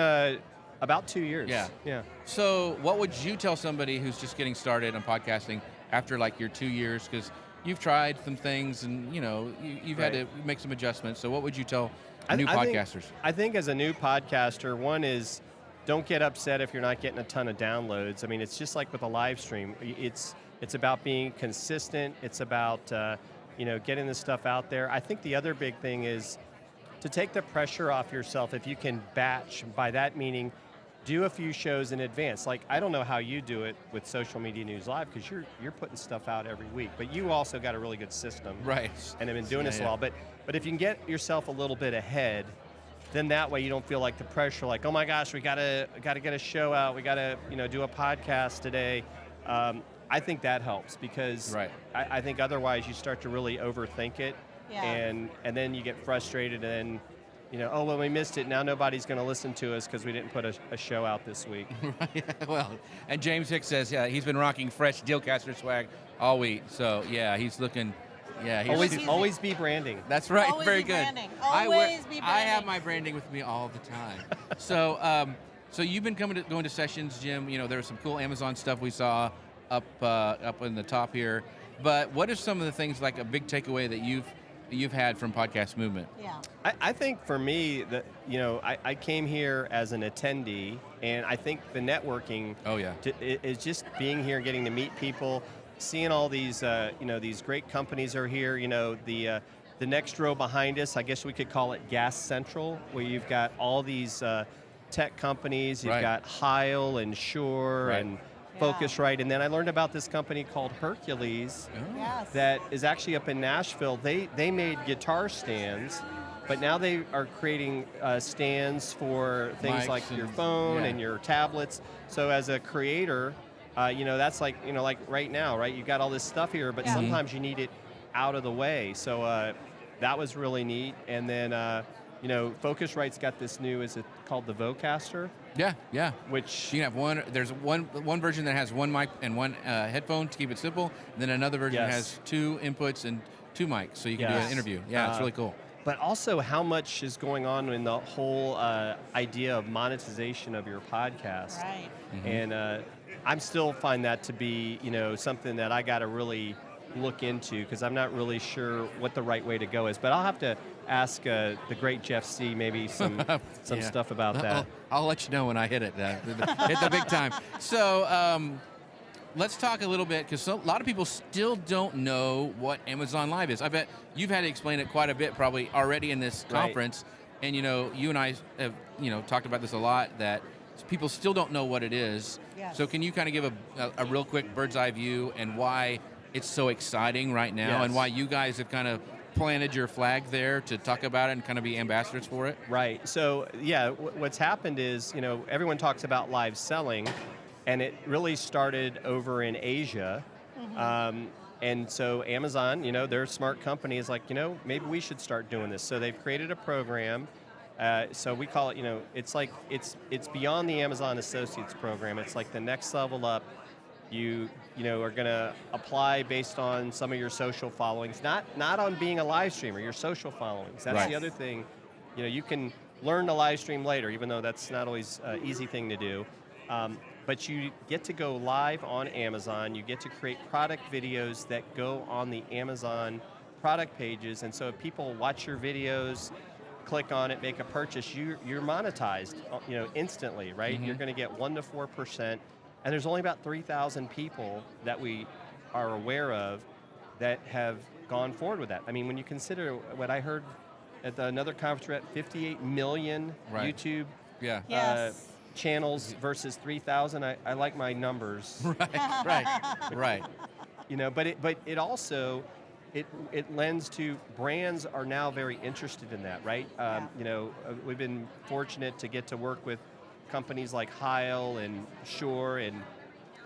about 2 years. Yeah. Yeah. So what would you tell somebody who's just getting started on podcasting after like your 2 years? Because you've tried some things and you've had to make some adjustments. So what would you tell new podcasters? I think as a new podcaster, one is don't get upset if you're not getting a ton of downloads. I mean, it's just like with a live stream. It's about being consistent. It's about getting this stuff out there. I think the other big thing is to take the pressure off yourself. If you can batch, by that meaning do a few shows in advance. Like, I don't know how you do it with Social Media News Live because you're putting stuff out every week, but you also got a really good system. Right. And have been doing this a while. But if you can get yourself a little bit ahead, then that way you don't feel like the pressure, like, oh my gosh, we gotta get a show out, we gotta do a podcast today. I think that helps because I think otherwise you start to really overthink it. Yeah. and then you get frustrated and oh, well, we missed it. Now nobody's going to listen to us because we didn't put a show out this week. Well, and James Hicks says, yeah, he's been rocking fresh Dealcaster swag all week. So yeah, he's looking. Yeah, Always be branding. That's right. Always Very be good. branding. I Always be I have branding. my branding with me all the time. So you've been going to sessions, Jim. There was some cool Amazon stuff we saw up in the top here. But what are some of the things, like a big takeaway that you've had from Podcast Movement? Yeah. I think for me that I came here as an attendee, and I think the networking Oh yeah. is just being here, getting to meet people, seeing all these these great companies are here. The next row behind us, I guess we could call it Gas Central, where you've got all these tech companies. You've Right. got Heil and Shure Right. and Yeah. Focusrite, and then I learned about this company called Hercules Yes. that is actually up in Nashville. They made guitar stands, but now they are creating stands for things Mics like your and- phone yeah. and your tablets. So as a creator, that's like like right now, right? You've got all this stuff here, but Yeah. sometimes you need it out of the way. So that was really neat. And then Focusrite's got this new, is it called the Vocaster? Yeah, yeah. Which You can have one. There's one version that has one mic and one headphone to keep it simple. And then another version Yes. has two inputs and two mics, so you can do Yes. an interview. Yeah, it's really cool. But also how much is going on in the whole idea of monetization of your podcast. Right. And I'm still find that to be, something that I got to really look into, because I'm not really sure what the right way to go is. But I'll have to ask the great Jeff C. maybe some Yeah. stuff about that. I'll let you know when I hit it. Hit the big time. So let's talk a little bit, because a lot of people still don't know what Amazon Live is. I bet you've had to explain it quite a bit probably already in this Right. conference. And you and I have talked about this a lot, that people still don't know what it is. Yes. So can you kind of give a real quick bird's eye view and why it's so exciting right now, Yes. and why you guys have kind of planted your flag there to talk about it and kind of be ambassadors for it? Right. So yeah, what's happened is, everyone talks about live selling, and it really started over in Asia. And so Amazon, they're a smart company, is like, maybe we should start doing this. So they've created a program. So we call it, it's like, it's beyond the Amazon Associates program. It's like the next level up. You are going to apply based on some of your social followings, not on being a live streamer, your social followings. That's Right. the other thing. You can learn to live stream later, even though that's not always an easy thing to do. But you get to go live on Amazon. You get to create product videos that go on the Amazon product pages. And so if people watch your videos, click on it, make a purchase, you're monetized, instantly, right? You're going to get 1 to 4%. And there's only about 3,000 people that we are aware of that have gone forward with that. I mean, when you consider what I heard at another conference, we're at 58 million Right. YouTube Yeah. Yes. channels versus 3,000. I like my numbers. Right. But it also it lends to brands are now very interested in that, right? We've been fortunate to get to work with companies like Heil and Shure and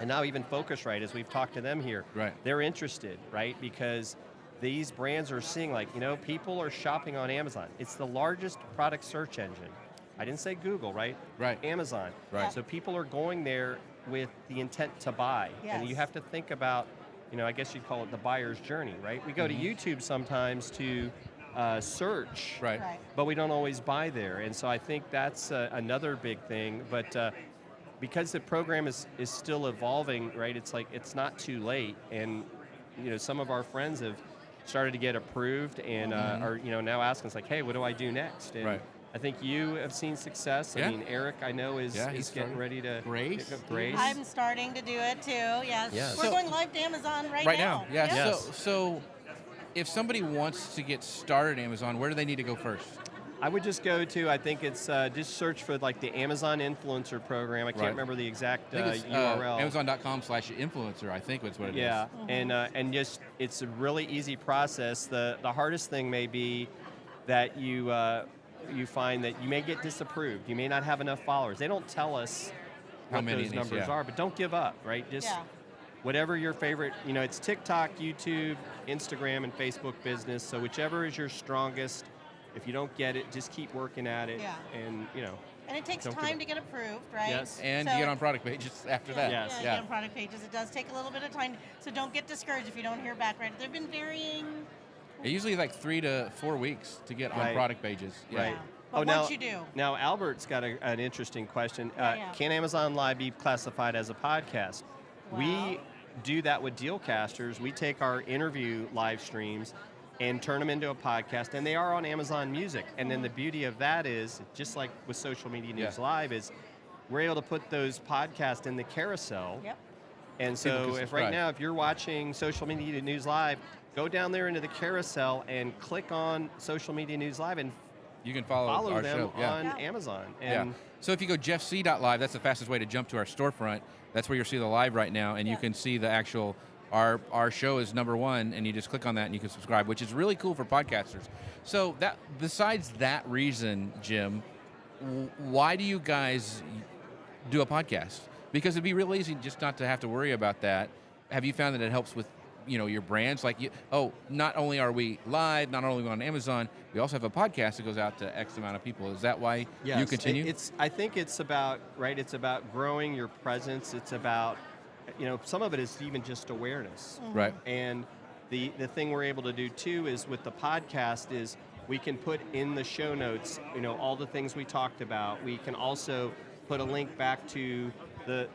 now even Focusrite, as we've talked to them here. Right. They're interested, right? Because these brands are seeing, like, people are shopping on Amazon. It's the largest product search engine. I didn't say Google, right? Right. Amazon. Right. So people are going there with the intent to buy. And you Yes. have to think about, I guess you'd call it the buyer's journey, right? We go to YouTube sometimes to search, Right. Right. but we don't always buy there. And so I think that's another big thing. But because the program is still evolving, right, it's like it's not too late. And some of our friends have started to get approved and are now asking us, like, hey, what do I do next? And Right. I think you have seen success. Yeah. I mean, Eric, I know, is he's getting started. ready to Grace? pick up Grace. I'm starting to do it too. Yes. Yes. We're So- going live to Amazon right now. Yeah. Yes. So if somebody wants to get started at Amazon, where do they need to go first? I would just go to, I think it's just search for like the Amazon Influencer Program. I can't Right. remember the exact I think it's URL. Amazon.com/influencer, I think that's what it is. Yeah, and just it's a really easy process. The hardest thing may be that you find that you may get disapproved. You may not have enough followers. They don't tell us How what many those it needs, numbers yeah. are, but don't give up, right? Just Yeah. whatever your favorite, it's TikTok, YouTube, Instagram, and Facebook business. So whichever is your strongest. If you don't get it, just keep working at it. Yeah. And And it takes Don't give time up. to get approved, right? Yes. And So- get on product pages after that. Yes. Yeah, get on product pages. It does take a little bit of time, so don't get discouraged if you don't hear back right. They've been varying. It usually like 3 to 4 weeks to get on Right. product pages. Yeah. Right. But now, once you do. Now Albert's got an interesting question. Yeah. Can Amazon Live be classified as a podcast? Well- We do that with Dealcasters. We take our interview live streams and turn them into a podcast, and they are on Amazon Music. And then the beauty of that is, just like with Social Media News Yeah. Live, is we're able to put those podcasts in the carousel. Yep. And People so can if subscribe. right now, if you're watching Social Media News Live, go down there into the carousel and click on Social Media News Live and You can follow, follow our them show. Yeah. on Yeah. Amazon. Yeah. And So if you go jeffc.live, that's the fastest way to jump to our storefront. That's where you'll see the live right now, and you Yeah. can see the actual. Our show is #1, and you just click on that and you can subscribe, which is really cool for podcasters. So that besides that reason, Jim, why do you guys do a podcast? Because it'd be real easy just not to have to worry about that. Have you found that it helps with your brands? Like, not only are we live, not only are we on Amazon, we also have a podcast that goes out to X amount of people. Is that why you yes, continue? I think it's about, right, it's about growing your presence. It's about, some of it is even just awareness. Right. And the thing we're able to do too is with the podcast is we can put in the show notes, all the things we talked about. We can also put a link back to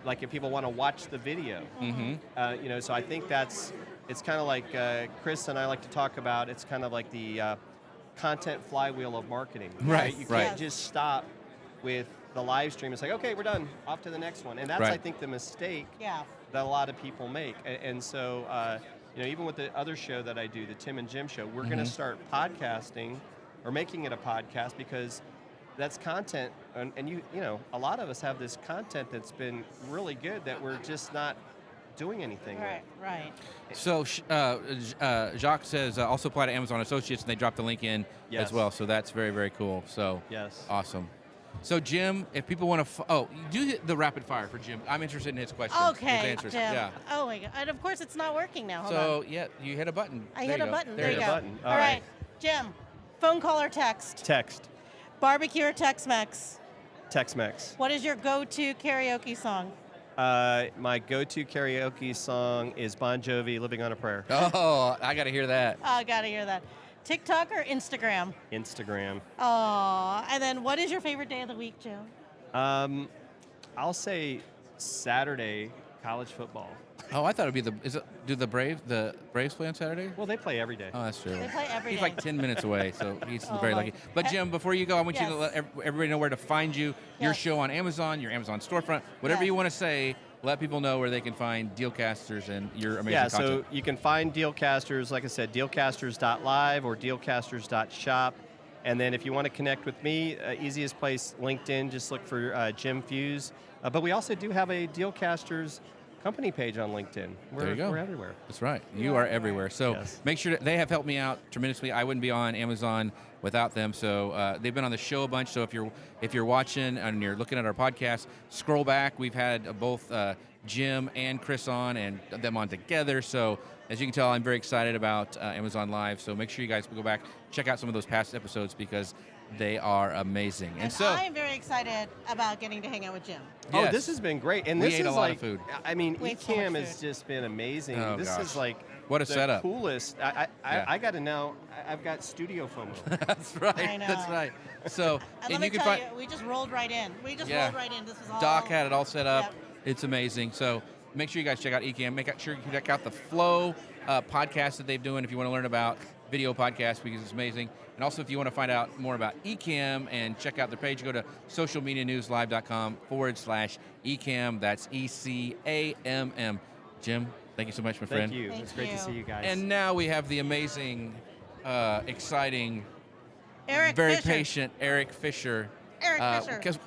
like if people want to watch the video. Mm-hmm. So I think it's kind of like Chris and I like to talk about, it's kind of like the content flywheel of marketing. Right, You right. can't just stop with the live stream. It's like, okay, we're done, off to the next one. And that's, Right. I think, the mistake Yeah. that a lot of people make. And so, even with the other show that I do, the Tim and Jim show, we're going to start podcasting or making it a podcast because that's content. And a lot of us have this content that's been really good that we're just not doing anything Right. Right. So Jacques says also apply to Amazon Associates, and they drop the link in Yes. as well. So that's very, very cool. So with. Yes. awesome. So Jim, if people want to, do hit the rapid fire for Jim. I'm interested in his questions. Okay, his answers. Jim. Yeah. Oh my God. And of course, it's not working now. Hold So on. yeah, you hit a button. I There hit you a go. button. There There you you go. go. Button. All All right. right. Jim, phone call or text? Text. Barbecue or Tex-Mex? Tex-Mex. What is your go-to karaoke song? My go-to karaoke song is Bon Jovi, Living on a Prayer. Oh, I got to hear that. Oh, gotta hear that. TikTok or Instagram? Instagram. Oh, and then what is your favorite day of the week, Jim? I'll say Saturday, college football. Oh, I thought it'd be do the Braves play on Saturday? Well, they play every day. Oh, that's true. They play every He's day. like 10 minutes away, so he's Oh, very my- lucky. But Jim, before you go, I want you to Yes. let everybody know where to find you, your Yes. show on Amazon, your Amazon storefront, whatever Yes. you want to say. Let people know where they can find Dealcasters and your amazing Yeah, content. so you can find Dealcasters, like I said, dealcasters.live or dealcasters.shop. And then if you want to connect with me, easiest place, LinkedIn, just look for Jim Fuse. But we also do have a Dealcasters company page on LinkedIn. There you go. We're everywhere. That's right. You are everywhere. So Yes. make sure they have helped me out tremendously. I wouldn't be on Amazon without them. So they've been on the show a bunch. So if you're watching and you're looking at our podcast, scroll back. We've had both Jim and Chris on and them on together. So as you can tell, I'm very excited about Amazon Live. So make sure you guys go back, check out some of those past episodes because they are amazing. And so I'm very excited about getting to hang out with Jim. Oh, yes. this has been great. And We this ate is a lot like, of food. I mean, We ate so eCam much has food. just been amazing. Oh, This gosh. is like What a the setup. coolest. Yeah. I got to know, I've got studio phone. That's right. I know. That's right. So And let me you can tell find. you, we just rolled right in. We just Yeah. rolled right in. This is all. Doc had it all set up. Yep. It's amazing. So make sure you guys check out eCam. Make sure you check out the Flow podcast that they're doing if you want to learn about video podcasts because it's amazing. And also if you want to find out more about eCam and check out their page, go to socialmedianewslive.com/eCam. That's ECAMM. Jim, thank you so much, my friend. Thank you. Thank It's great you. to see you guys. And now we have the amazing, exciting, Eric very Fisher. patient Eric Fisher. Eric Fisher. Because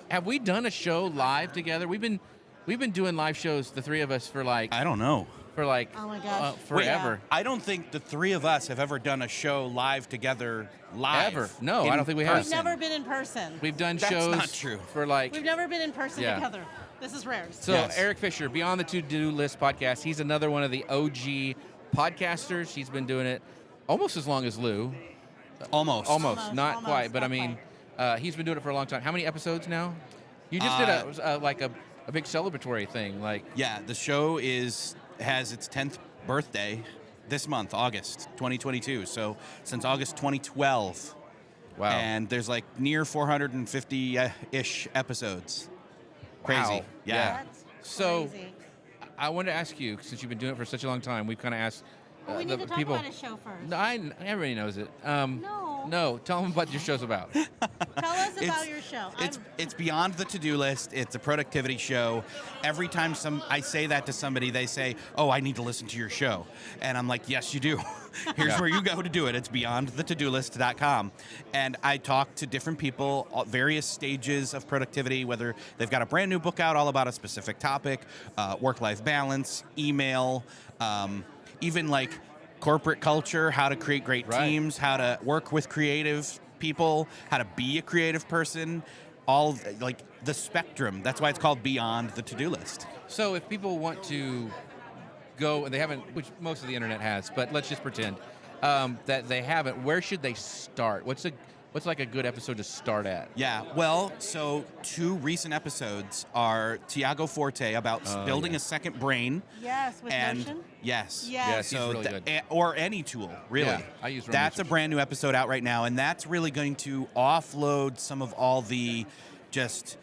have we done a show live together? We've been doing live shows, the three of us, for like I don't know. Oh my gosh. forever. I don't think the three of us have ever done a show live together live. Ever. No, I in don't think we have. We've person. never been in person. We've done That's shows not true. for like We've never been in person Yeah. together. This is rare. So Yes. Eric Fisher, Beyond the To-Do List podcast, he's another one of the OG podcasters. He's been doing it almost as long as Lou. Almost. Almost, not almost, quite, but not I mean, he's been doing it for a long time. How many episodes now? You just did a big celebratory thing, like Yeah, the show has its 10th birthday this month, August 2022. So since August 2012. wow. And there's like near 450-ish episodes. Crazy. Wow. Yeah. That's So- crazy. I wanted to ask you, since you've been doing it for such a long time, we've kind of asked Well, we the need to talk people. about his show first. No, everybody knows it. No. No, tell them what your show's about. Tell us about It's- your show. It's beyond the to-do list. It's a productivity show. Every time I say that to somebody, they say, "Oh, I need to listen to your show," and I'm like, "Yes, you do. Here's Yeah. where you go to do it. It's beyondthetodolist.com." And I talk to different people, various stages of productivity, whether they've got a brand new book out all about a specific topic, work-life balance, email, even like corporate culture, how to create great Right. teams, how to work with creative people, how to be a creative person, all like the spectrum. That's why it's called Beyond the To-Do List. So if people want to go, and they haven't, which most of the internet has, but let's just pretend that they haven't, where should they start? What's like a good episode to start at? Yeah, well, so 2 recent episodes are Tiago Forte about building yeah. a second brain. yes, with And Notion. yes, Yes. Yes, he's so really good. or any tool, really. Yeah, I use Roam That's a Research. brand new episode out right now, and that's really going to offload some of all the just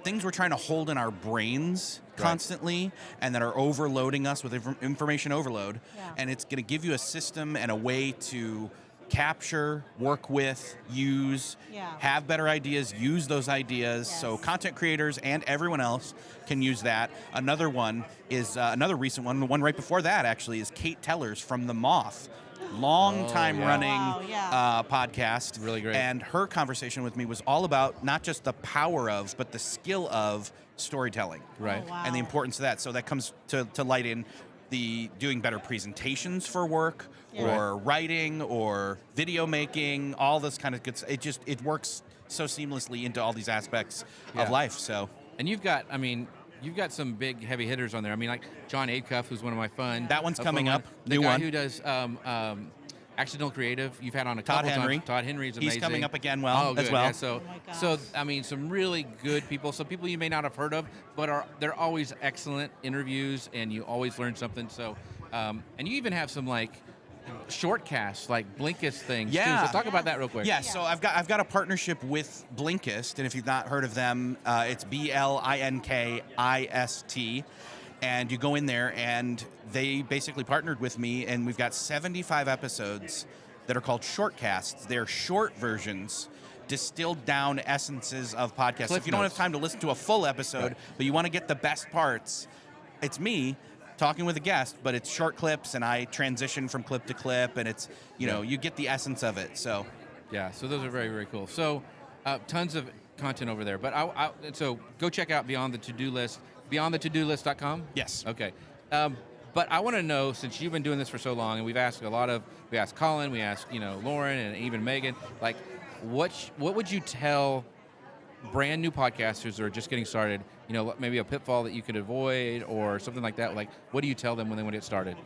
things we're trying to hold in our brains Right. constantly, and that are overloading us with information overload. Yeah. And it's going to give you a system and a way to capture, work with, use, Yeah. have better ideas, use those ideas. Yes. So content creators and everyone else can use that. Another one is another recent one. The one right before that actually is Kate Tellers from The Moth. Long time yeah. running Wow, yeah. podcast. Really great. And her conversation with me was all about not just the power of, but the skill of storytelling. Right. Oh, wow. And the importance of that. So that comes to light in the doing better presentations for work, Yeah. or writing, or video making, all this kind of good. It works so seamlessly into all these aspects Yeah. of life. So And you've got some big heavy hitters on there. I mean, like John Acuff, who's one of my fun. That one's fun coming one. up. The New guy one. who does Accidental Creative. You've had on a Todd couple Henry. times. Todd Henry's amazing. He's coming up again Oh, as good. well. Yeah, so, Oh my gosh. so I mean, some really good people. Some people you may not have heard of, but they're always excellent interviews, and you always learn something. So, and you even have some like shortcasts, like Blinkist things. Yeah. Too. So talk about that real quick. Yeah, so I've got a partnership with Blinkist, and if you've not heard of them, it's BLINKIST, and you go in there, and they basically partnered with me, and we've got 75 episodes that are called shortcasts. They're short versions, distilled down essences of podcasts. So Cliff if you don't have notes. time to listen to a full episode, Right. but you want to get the best parts, it's me talking with a guest, but it's short clips, and I transition from clip to clip, and it's, you get the essence of it. So Yeah, so those are very, very cool. So tons of content over there. But so go check out Beyond the To-Do List, beyondthetodolist.com? yes. Okay. But I want to know, since you've been doing this for so long, and we asked Colin, we asked, Lauren, and even Megan, like, what would you tell brand new podcasters that are just getting started, maybe a pitfall that you could avoid or something like that? Like, what do you tell them when they want to get started?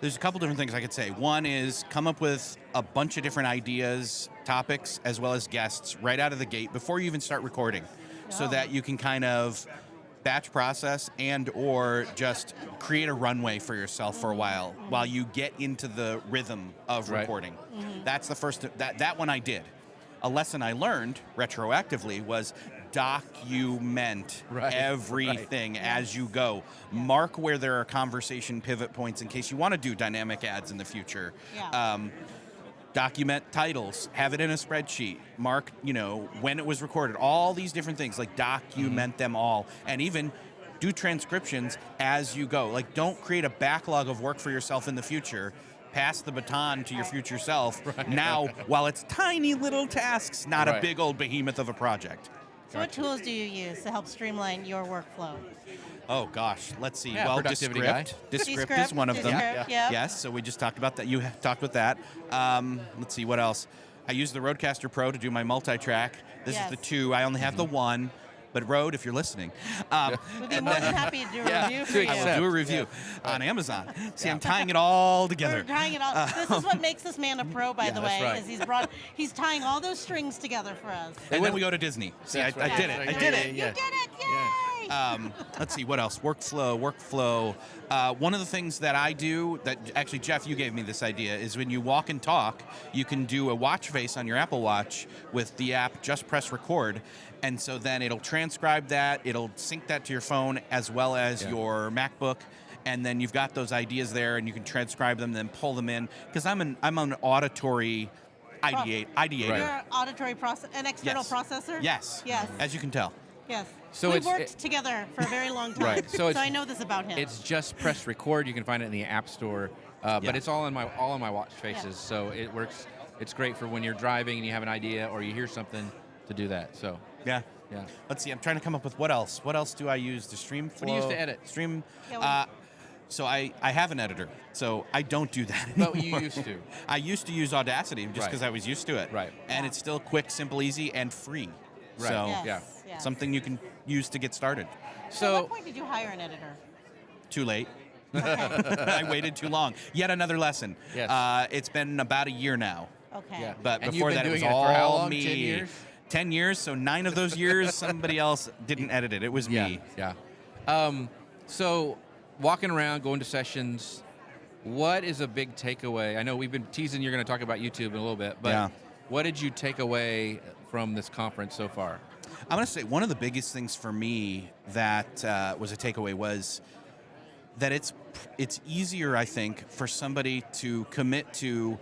There's a couple different things I could say. One is come up with a bunch of different ideas, topics, as well as guests right out of the gate before you even start recording, so Oh. that you can kind of batch process and or just create a runway for yourself for a while you get into the rhythm of Right. recording. That's the first, that one I did. A lesson I learned retroactively was document Right, everything as you go. Mark where there are conversation pivot points in case you want to do dynamic ads in the future. Yeah. Document titles, have it in a spreadsheet, mark, when it was recorded, all these different things, like document them all, and even do transcriptions as you go. Like, don't create a backlog of work for yourself in the future. Pass the baton to your future self now while it's tiny little tasks, not a Right. big old behemoth of a project. So what tools do you use to help streamline your workflow? Oh gosh, let's see. Yeah, well, productivity Descript guy. is one of them. Descript, yeah. Yes, so we just talked about that. You talked with that. Let's see, what else? I use the Rodecaster Pro to do my multi-track. This Yes. is the 2. I only have the 1. but Rode, if you're listening. We'd be more than happy to do a review for you. I will do a review on Amazon. See, I'm tying it all together. We're tying it all. This is what makes this man a pro, by the way, that's right. is he's tying all those strings together for us. And then we go to Disney. See, I That's right. did it. I did it. You did it! Yay! Let's see, what else? Workflow. One of the things that I do, that actually, Jeff, you gave me this idea, is when you walk and talk, you can do a watch face on your Apple Watch with the app Just Press Record. And so then it'll transcribe that, it'll sync that to your phone as well as your MacBook. And then you've got those ideas there, and you can transcribe them, then pull them in. Because I'm an auditory ideator. You're an auditory an external Yes. processor? Yes. Yes. As you can tell. Yes. So We've it's- worked together for a very long time. Right. So I know this about him. It's Just Press Record. You can find it in the App Store, but it's all in my watch faces. Yeah. So it works. It's great for when you're driving and you have an idea or you hear something to do that. So Yeah. yeah. Let's see. I'm trying to come up with what else. What else do I use to stream? What do you use to edit? Stream. Yeah, well- So I have an editor. So I don't do that But anymore. you used to. I used to use Audacity just Right. because I was used to it. Right. And it's still quick, simple, easy, and free. Right. So Yes, yeah. yes. something you can use to get started. So at So what point did you hire an editor? Too late. Okay. I waited too long. Yet another lesson. Yes. It's been about a year now. Okay. yeah. But And before you've that, been it was doing it for how all long? me. 10 years? 10 years, so 9 of those years, somebody else didn't edit it. It was me. Yeah. So walking around, going to sessions, what is a big takeaway? I know we've been teasing you're going to talk about YouTube in a little bit, but Yeah. what did you take away from this conference so far? I'm going to say one of the biggest things for me that was a takeaway was that it's easier, I think, for somebody to commit to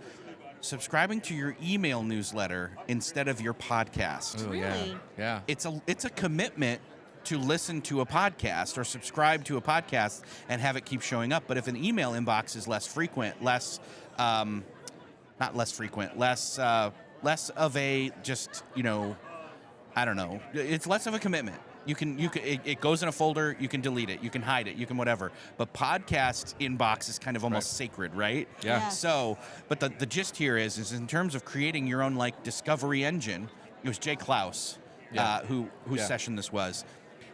subscribing to your email newsletter instead of your podcast. Oh, yeah. Really? Yeah. It's a commitment to listen to a podcast or subscribe to a podcast and have it keep showing up. But if an email inbox is less frequent, less of a just, I don't know. It's less of a commitment. It goes in a folder, you can delete it, you can hide it, you can whatever. But podcast inbox is kind of almost sacred, right? Yeah. Yeah. So, but the gist here is in terms of creating your own discovery engine, it was Jay Klaus whose session this was.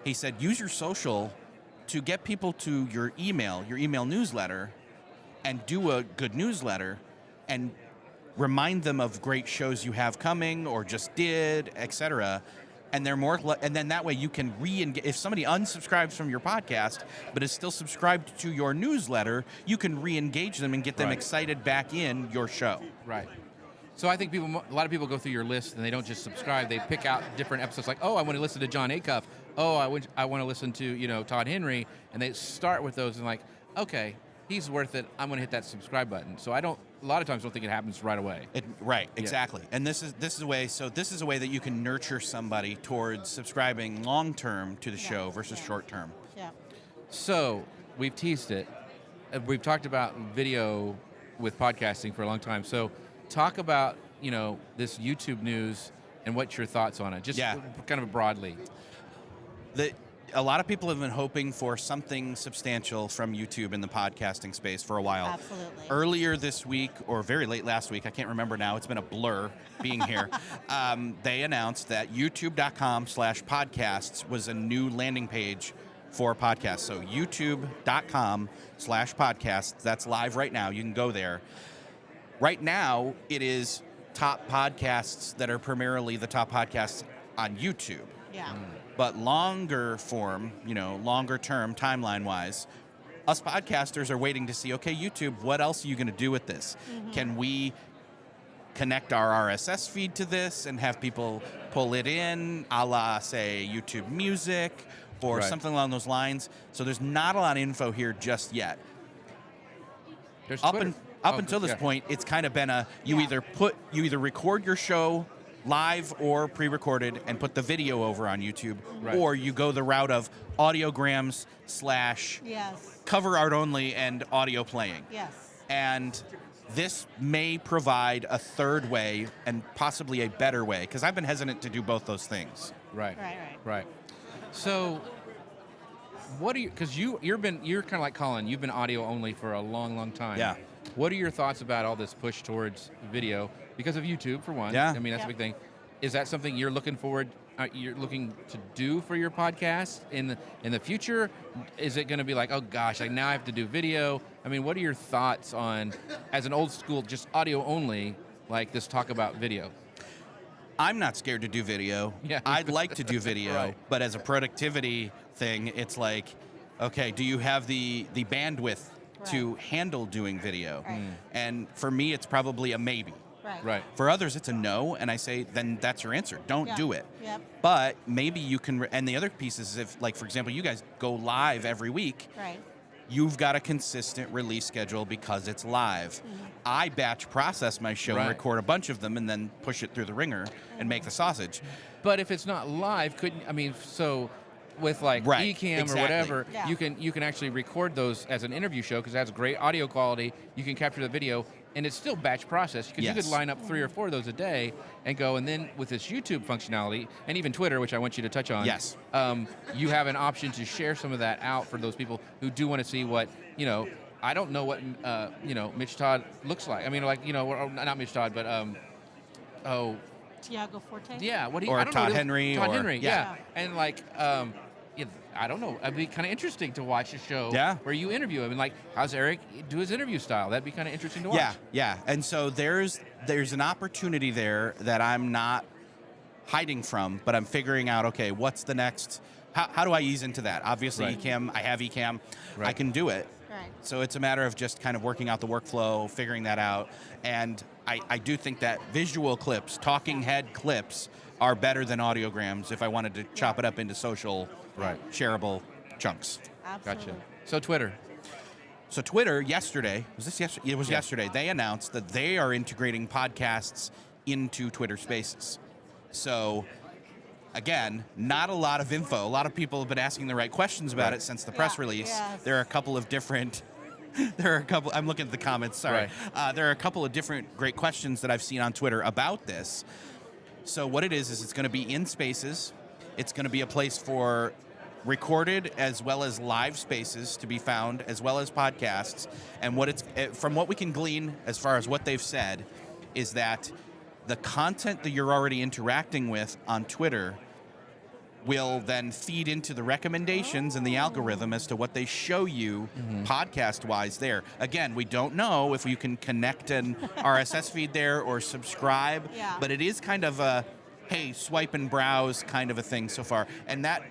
He said, use your social to get people to your email newsletter, and do a good newsletter, and remind them of great shows you have coming or just did, etc. And they're and then that way you can re-engage. If somebody unsubscribes from your podcast but is still subscribed to your newsletter, you can re-engage them and get them Right. excited back in your show. Right. So I think a lot of people go through your list and they don't just subscribe. They pick out different episodes like, oh, I want to listen to John Acuff. Oh, I want to listen to, Todd Henry. And they start with those and like, okay, he's worth it. I'm going to hit that subscribe button. So a lot of times don't think it happens right away. Right, exactly. And this is a way that you can nurture somebody towards subscribing long term to the show versus short term. Yeah. So we've teased it. We've talked about video with podcasting for a long time. So talk about, this YouTube news and what's your thoughts on it, just kind of broadly. A lot of people have been hoping for something substantial from YouTube in the podcasting space for a while. Absolutely. Earlier this week, or very late last week, I can't remember now, it's been a blur being here, they announced that youtube.com/podcasts was a new landing page for podcasts. So youtube.com/podcasts, that's live right now. You can go there. Right now, it is top podcasts that are primarily the top podcasts on YouTube. Yeah. But longer form, longer term, timeline-wise, us podcasters are waiting to see, okay, YouTube, what else are you going to do with this? Can we connect our RSS feed to this and have people pull it in, a la, say, YouTube Music or Right. something along those lines? So there's not a lot of info here just yet. There's Up Twitter. until this point, it's kind of been you Yeah. either record your show live or pre-recorded and put the video over on YouTube, Right. or you go the route of audiograms / Yes. cover art only and audio playing. Yes. And this may provide a third way and possibly a better way, because I've been hesitant to do both those things. Right. Right. So, what are you? Because you're kind of like Colin. You've been audio only for a long, long time. Yeah. What are your thoughts about all this push towards video because of YouTube, for one? Yeah. I mean, that's a Yep. big thing. Is that something you're looking forward? you're looking to do for your podcast in the future? Is it going to be like, oh gosh, like now I have to do video? I mean, what are your thoughts on, as an old school, just audio only, like this talk about video? I'm not scared to do video. Yeah. I'd like to do video, Right. but as a productivity thing, it's like, okay, do you have the bandwidth to handle doing video? Right. And for me, it's probably a maybe. Right. For others, it's a no, and I say, then that's your answer. Don't Yeah. do it. Yep. But maybe you can, and the other piece is if, like, for example, you guys go live every week, Right. you've got a consistent release schedule because it's live. I batch process my show and Right. record a bunch of them and then push it through the ringer and make the sausage. But if it's not live, so with like Right, Ecamm exactly. or whatever, Yeah. you can actually record those as an interview show because it has great audio quality. You can capture the video, and it's still batch process because you Yes. could line up 3 or 4 of those a day and go. And then with this YouTube functionality and even Twitter, which I want you to touch on, Yes. You have an option to share some of that out for those people who do want to see what I don't know what Mitch Todd looks like. I mean, like or not Mitch Todd, but Tiago Forte. yeah, what do you? Or I don't Todd know, Henry, Todd or- Henry, yeah. and like, I don't know. It'd be kind of interesting to watch a show Yeah. where you interview him, and like, how's Eric do his interview style? That'd be kind of interesting to watch. Yeah. And so there's an opportunity there that I'm not hiding from, but I'm figuring out, okay, what's the next, how do I ease into that? Obviously, Right. Ecamm, I have Ecamm, I Right. can do it. Right. So it's a matter of just kind of working out the workflow, figuring that out. And I do think that visual clips, talking head clips, are better than audiograms if I wanted to chop it up into social, shareable chunks. Absolutely. Gotcha. So Twitter. So Twitter yesterday, was this yesterday? It was yesterday. They announced that they are integrating podcasts into Twitter Spaces. So again, not a lot of info. A lot of people have been asking the right questions about it since the press Yeah, release. yes. There are a couple of different I'm looking at the comments, sorry. There are a couple of different great questions that I've seen on Twitter about this. So what it is it's going to be in Spaces. It's going to be a place for recorded as well as live spaces to be found, as well as podcasts. And from what we can glean as far as what they've said, is that the content that you're already interacting with on Twitter will then feed into the recommendations and the algorithm as to what they show you podcast-wise there. Again, we don't know if you can connect an RSS feed there or subscribe, but it is kind of a, hey, swipe and browse kind of a thing so far. And that,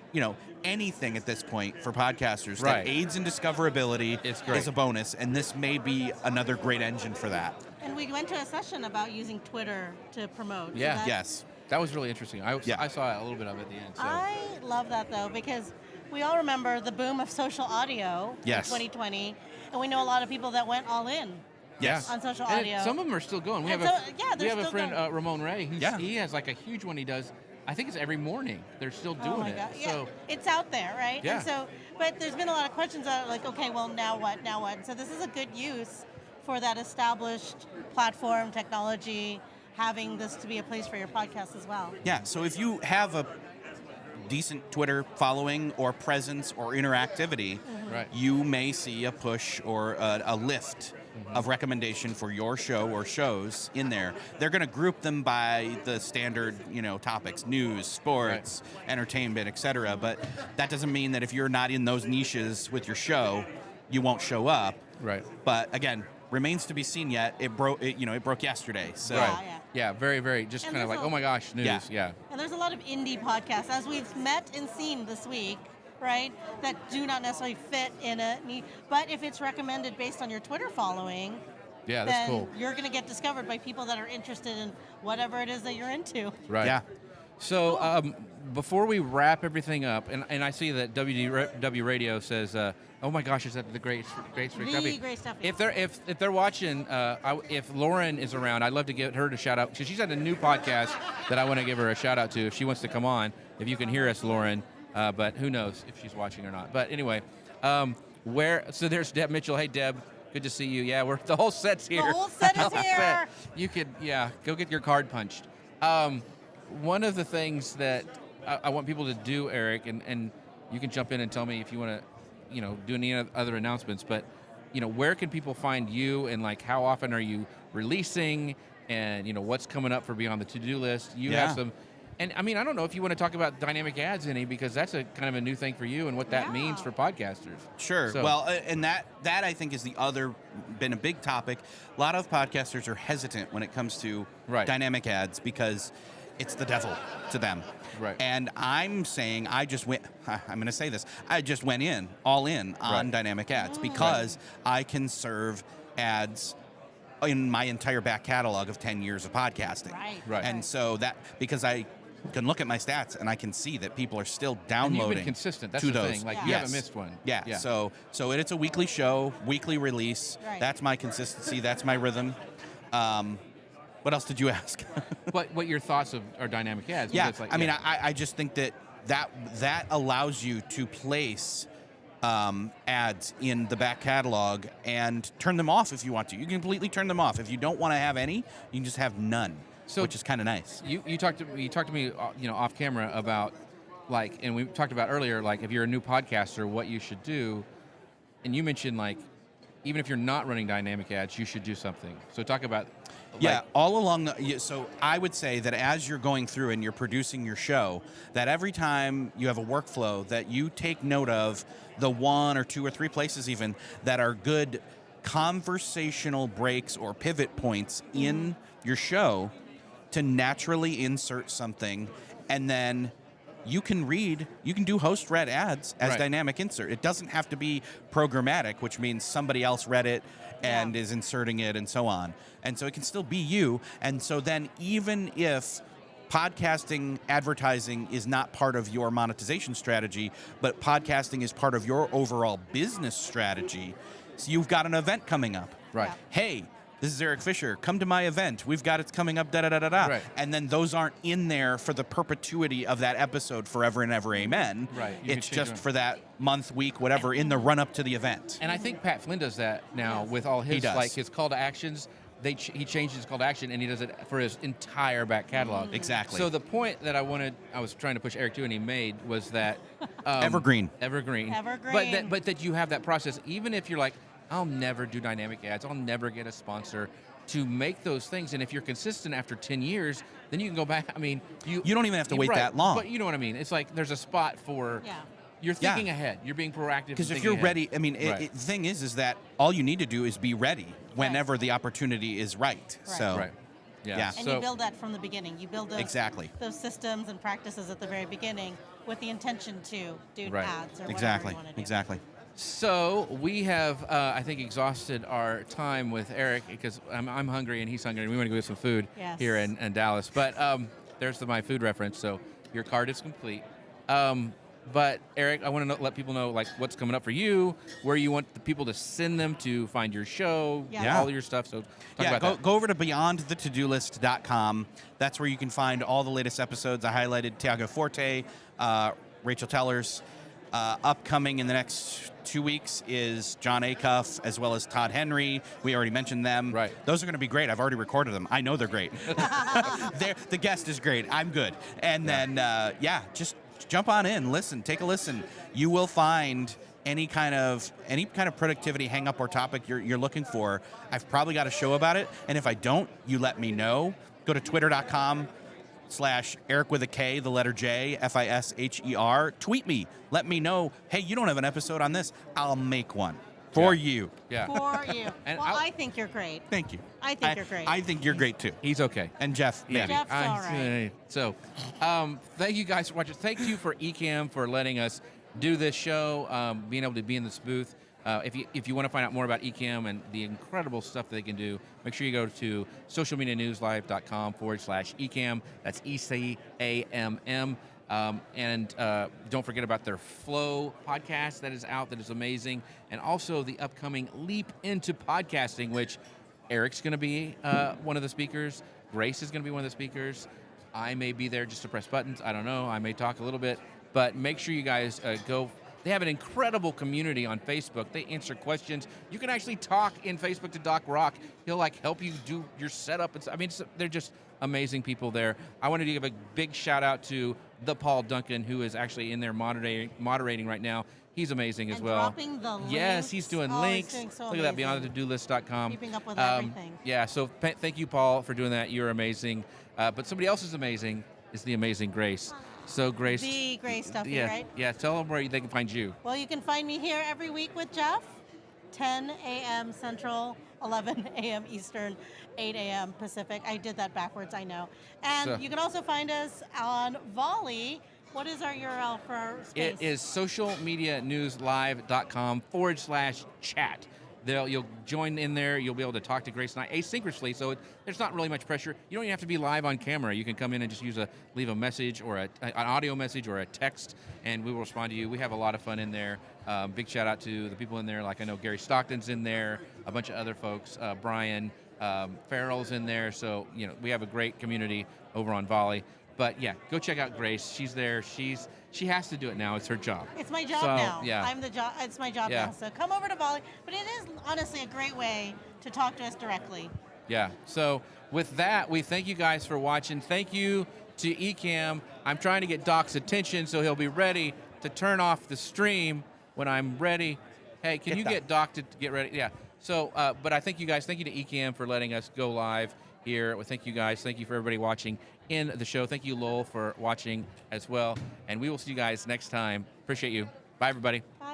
anything at this point for podcasters that aids in discoverability is a bonus, and this may be another great engine for that. And we went to a session about using Twitter to promote. Yeah. So that- Yes. That was really interesting. I saw a little bit of it at the end. So. I love that though, because we all remember the boom of social audio Yes. in 2020, and we know a lot of people that went all in Yes. on social And audio. Some of them are still going. We And have so- yeah, we they're have a still friend, going. Ramon Ray, he has like a huge one he does. I think it's every morning. They're still doing Oh my it. God. Yeah, So it's out there, right? Yeah. And so, but there's been a lot of questions that are like, okay, well, now what? Now what? So this is a good use for that established platform technology, having this to be a place for your podcast as well. Yeah, so if you have a decent Twitter following or presence or interactivity, Right. you may see a push or a lift of recommendation for your show or shows in there. They're going to group them by the standard, topics, news, sports, entertainment, etc. But that doesn't mean that if you're not in those niches with your show, you won't show up. Right. But again, remains to be seen yet. It broke yesterday. So Yeah, very, very, just And kind of there's like, a- oh my gosh, news. Yeah. Yeah. And there's a lot of indie podcasts, as we've met and seen this week, right, that do not necessarily fit in a need. But if it's recommended based on your Twitter following, Yeah, that's then cool. you're going to get discovered by people that are interested in whatever it is that you're into. Right. Yeah. So before we wrap everything up, and I see that WDW Radio says, oh my gosh, is that the Great Straight The Coffee? Great Stuff. If they're watching, if Lauren is around, I'd love to get her to shout out, because she's had a new podcast that I want to give her a shout out to if she wants to come on. If you can hear us, Lauren, but who knows if she's watching or not. But anyway, so there's Deb Mitchell. Hey, Deb. Good to see you. Yeah, the whole set's here. The whole set is The whole here. set. You could, go get your card punched. One of the things that I want people to do, Eric, and you can jump in and tell me if you want to, do any other announcements, but, where can people find you, and like how often are you releasing, and, what's coming up for Beyond the To-Do List? You have some And I mean, I don't know if you want to talk about dynamic ads any, because that's a kind of a new thing for you and what that means for podcasters. Sure. So- Well, and that I think is been a big topic. A lot of podcasters are hesitant when it comes to dynamic ads because it's the devil to them. Right. And I'm saying I'm going to say this. I just went all in on dynamic ads because I can serve ads in my entire back catalog of 10 years of podcasting. Right. And so because I can look at my stats and I can see that people are still And downloading. you've been consistent. That's to the those. thing. Like, Yeah. you Yes. haven't missed one. Yeah. So it's a weekly show, weekly release. Right. That's my consistency. That's my rhythm. What else did you ask? What your thoughts are dynamic ads? Yeah. Because, like, I mean, I just think that allows you to place ads in the back catalog and turn them off if you want to. You can completely turn them off. If you don't want to have any, you can just have none, which is kind of nice. You talked to me, off camera about, like, and we talked about earlier, like, if you're a new podcaster, what you should do, and you mentioned, like, even if you're not running dynamic ads, you should do something. So talk about. Yeah, all along. So I would say that as you're going through and you're producing your show, that every time you have a workflow, that you take note of the 1 or 2 or 3 places even that are good conversational breaks or pivot points in your show to naturally insert something, and then you can do host read ads as dynamic insert. It doesn't have to be programmatic, which means somebody else read it and is inserting it and so on. And so it can still be you. And so then even if podcasting advertising is not part of your monetization strategy, but podcasting is part of your overall business strategy, so you've got an event coming up. Right. Yeah. Hey, this is Eric Fisher. Come to my event. We've got it's coming up, da-da-da-da-da. Right. And then those aren't in there for the perpetuity of that episode forever and ever, amen. Right. You It's can change just them. for that month, week, whatever, in the run-up to the event. And I think Pat Flynn does that now with all his, does. like, his call to actions. He changed his call to action, and he does it for his entire back catalog. Exactly. So the point that I was trying to push Eric to, and he made, was that Evergreen. Evergreen. But that you have that process, even if you're like, I'll never do dynamic ads, I'll never get a sponsor, to make those things. And if you're consistent after 10 years, then you can go back. I mean, you don't even have to wait that long. But you know what I mean? It's like there's a spot for. You're thinking ahead. You're being proactive. Because if thinking you're ahead. ready, I mean, the thing is that all you need to do is be ready whenever the opportunity is right. So, Right. Yeah. And So- you build that from the beginning. You build those systems and practices at the very beginning with the intention to do ads or whatever you want to do. Exactly. So we have, I think, exhausted our time with Eric, because I'm hungry and he's hungry, and we want to go get some food here in Dallas. But there's my food reference. So your card is complete. But Eric, I want to let people know, like, what's coming up for you, where you want the people to send them to find your show, all your stuff. So talk about that. Go over to beyondthetodolist.com. That's where you can find all the latest episodes. I highlighted Tiago Forte, Rachel Tellers. Upcoming in the next 2 weeks is John Acuff as well as Todd Henry. We already mentioned them. Right. Those are going to be great. I've already recorded them. I know they're great. The guest is great. I'm good. And then, just jump on in, listen, take a listen. You will find any kind of productivity hang up or topic you're looking for. I've probably got a show about it. And if I don't, you let me know. Go to twitter.com/Eric with a K, the letter J, Fisher. Tweet me. Let me know, hey, you don't have an episode on this. I'll make one for you. Yeah. For you. And well, I think you're great. Thank you. I think you're great. I think you're great too. He's okay. And Jeff, maybe. Jeff's all right. So, thank you guys for watching. Thank you for Ecamm for letting us do this show, being able to be in this booth. If you want to find out more about Ecamm and the incredible stuff that they can do, make sure you go to socialmedianewslive.com/Ecamm. That's ECAMM. And don't forget about their Flow podcast that is out, that is amazing. And also the upcoming Leap into Podcasting, which Eric's going to be one of the speakers. Grace is going to be one of the speakers. I may be there just to press buttons. I don't know. I may talk a little bit. But make sure you guys go. They have an incredible community on Facebook. They answer questions. You can actually talk in Facebook to Doc Rock. He'll help you do your setup. They're just amazing people there. I wanted to give a big shout out to the Paul Duncan, who is actually in there moderating right now. He's amazing as well. Dropping the links. Yes, he's doing links. He's doing so Look at that, amazing. beyondthetodolist.com. Keeping up with everything. Yeah, so thank you, Paul, for doing that. You're amazing. But somebody else is amazing. is the amazing Grace. So Grace, The Grace Stuffy, yeah, right? yeah. Tell them where they can find you. Well, you can find me here every week with Jeff, 10 a.m. Central, 11 a.m. Eastern, 8 a.m. Pacific. I did that backwards, I know. And So- you can also find us on Volley. What is our URL for our space? It is socialmedianewslive.com/chat. You'll join in there. You'll be able to talk to Grace and I asynchronously, so there's not really much pressure. You don't even have to be live on camera. You can come in and just leave a message or an audio message or a text, and we will respond to you. We have a lot of fun in there. Big shout out to the people in there. Like I know Gary Stockton's in there, a bunch of other folks. Brian Farrell's in there. So we have a great community over on Volley. But yeah, go check out Grace. She's there. She has to do it now. It's her job. It's my job So, now. yeah. I'm the job. It's my job Yeah. now. So come over to Volley. But it is honestly a great way to talk to us directly. Yeah. So with that, we thank you guys for watching. Thank you to Ecamm. I'm trying to get Doc's attention so he'll be ready to turn off the stream when I'm ready. Hey, can you get Doc to get ready? Yeah. So, but I thank you guys. Thank you to Ecamm for letting us go live here. Well, thank you guys. Thank you for everybody watching in the show. Thank you, Lowell, for watching as well. And we will see you guys next time. Appreciate you. Bye, everybody. Bye.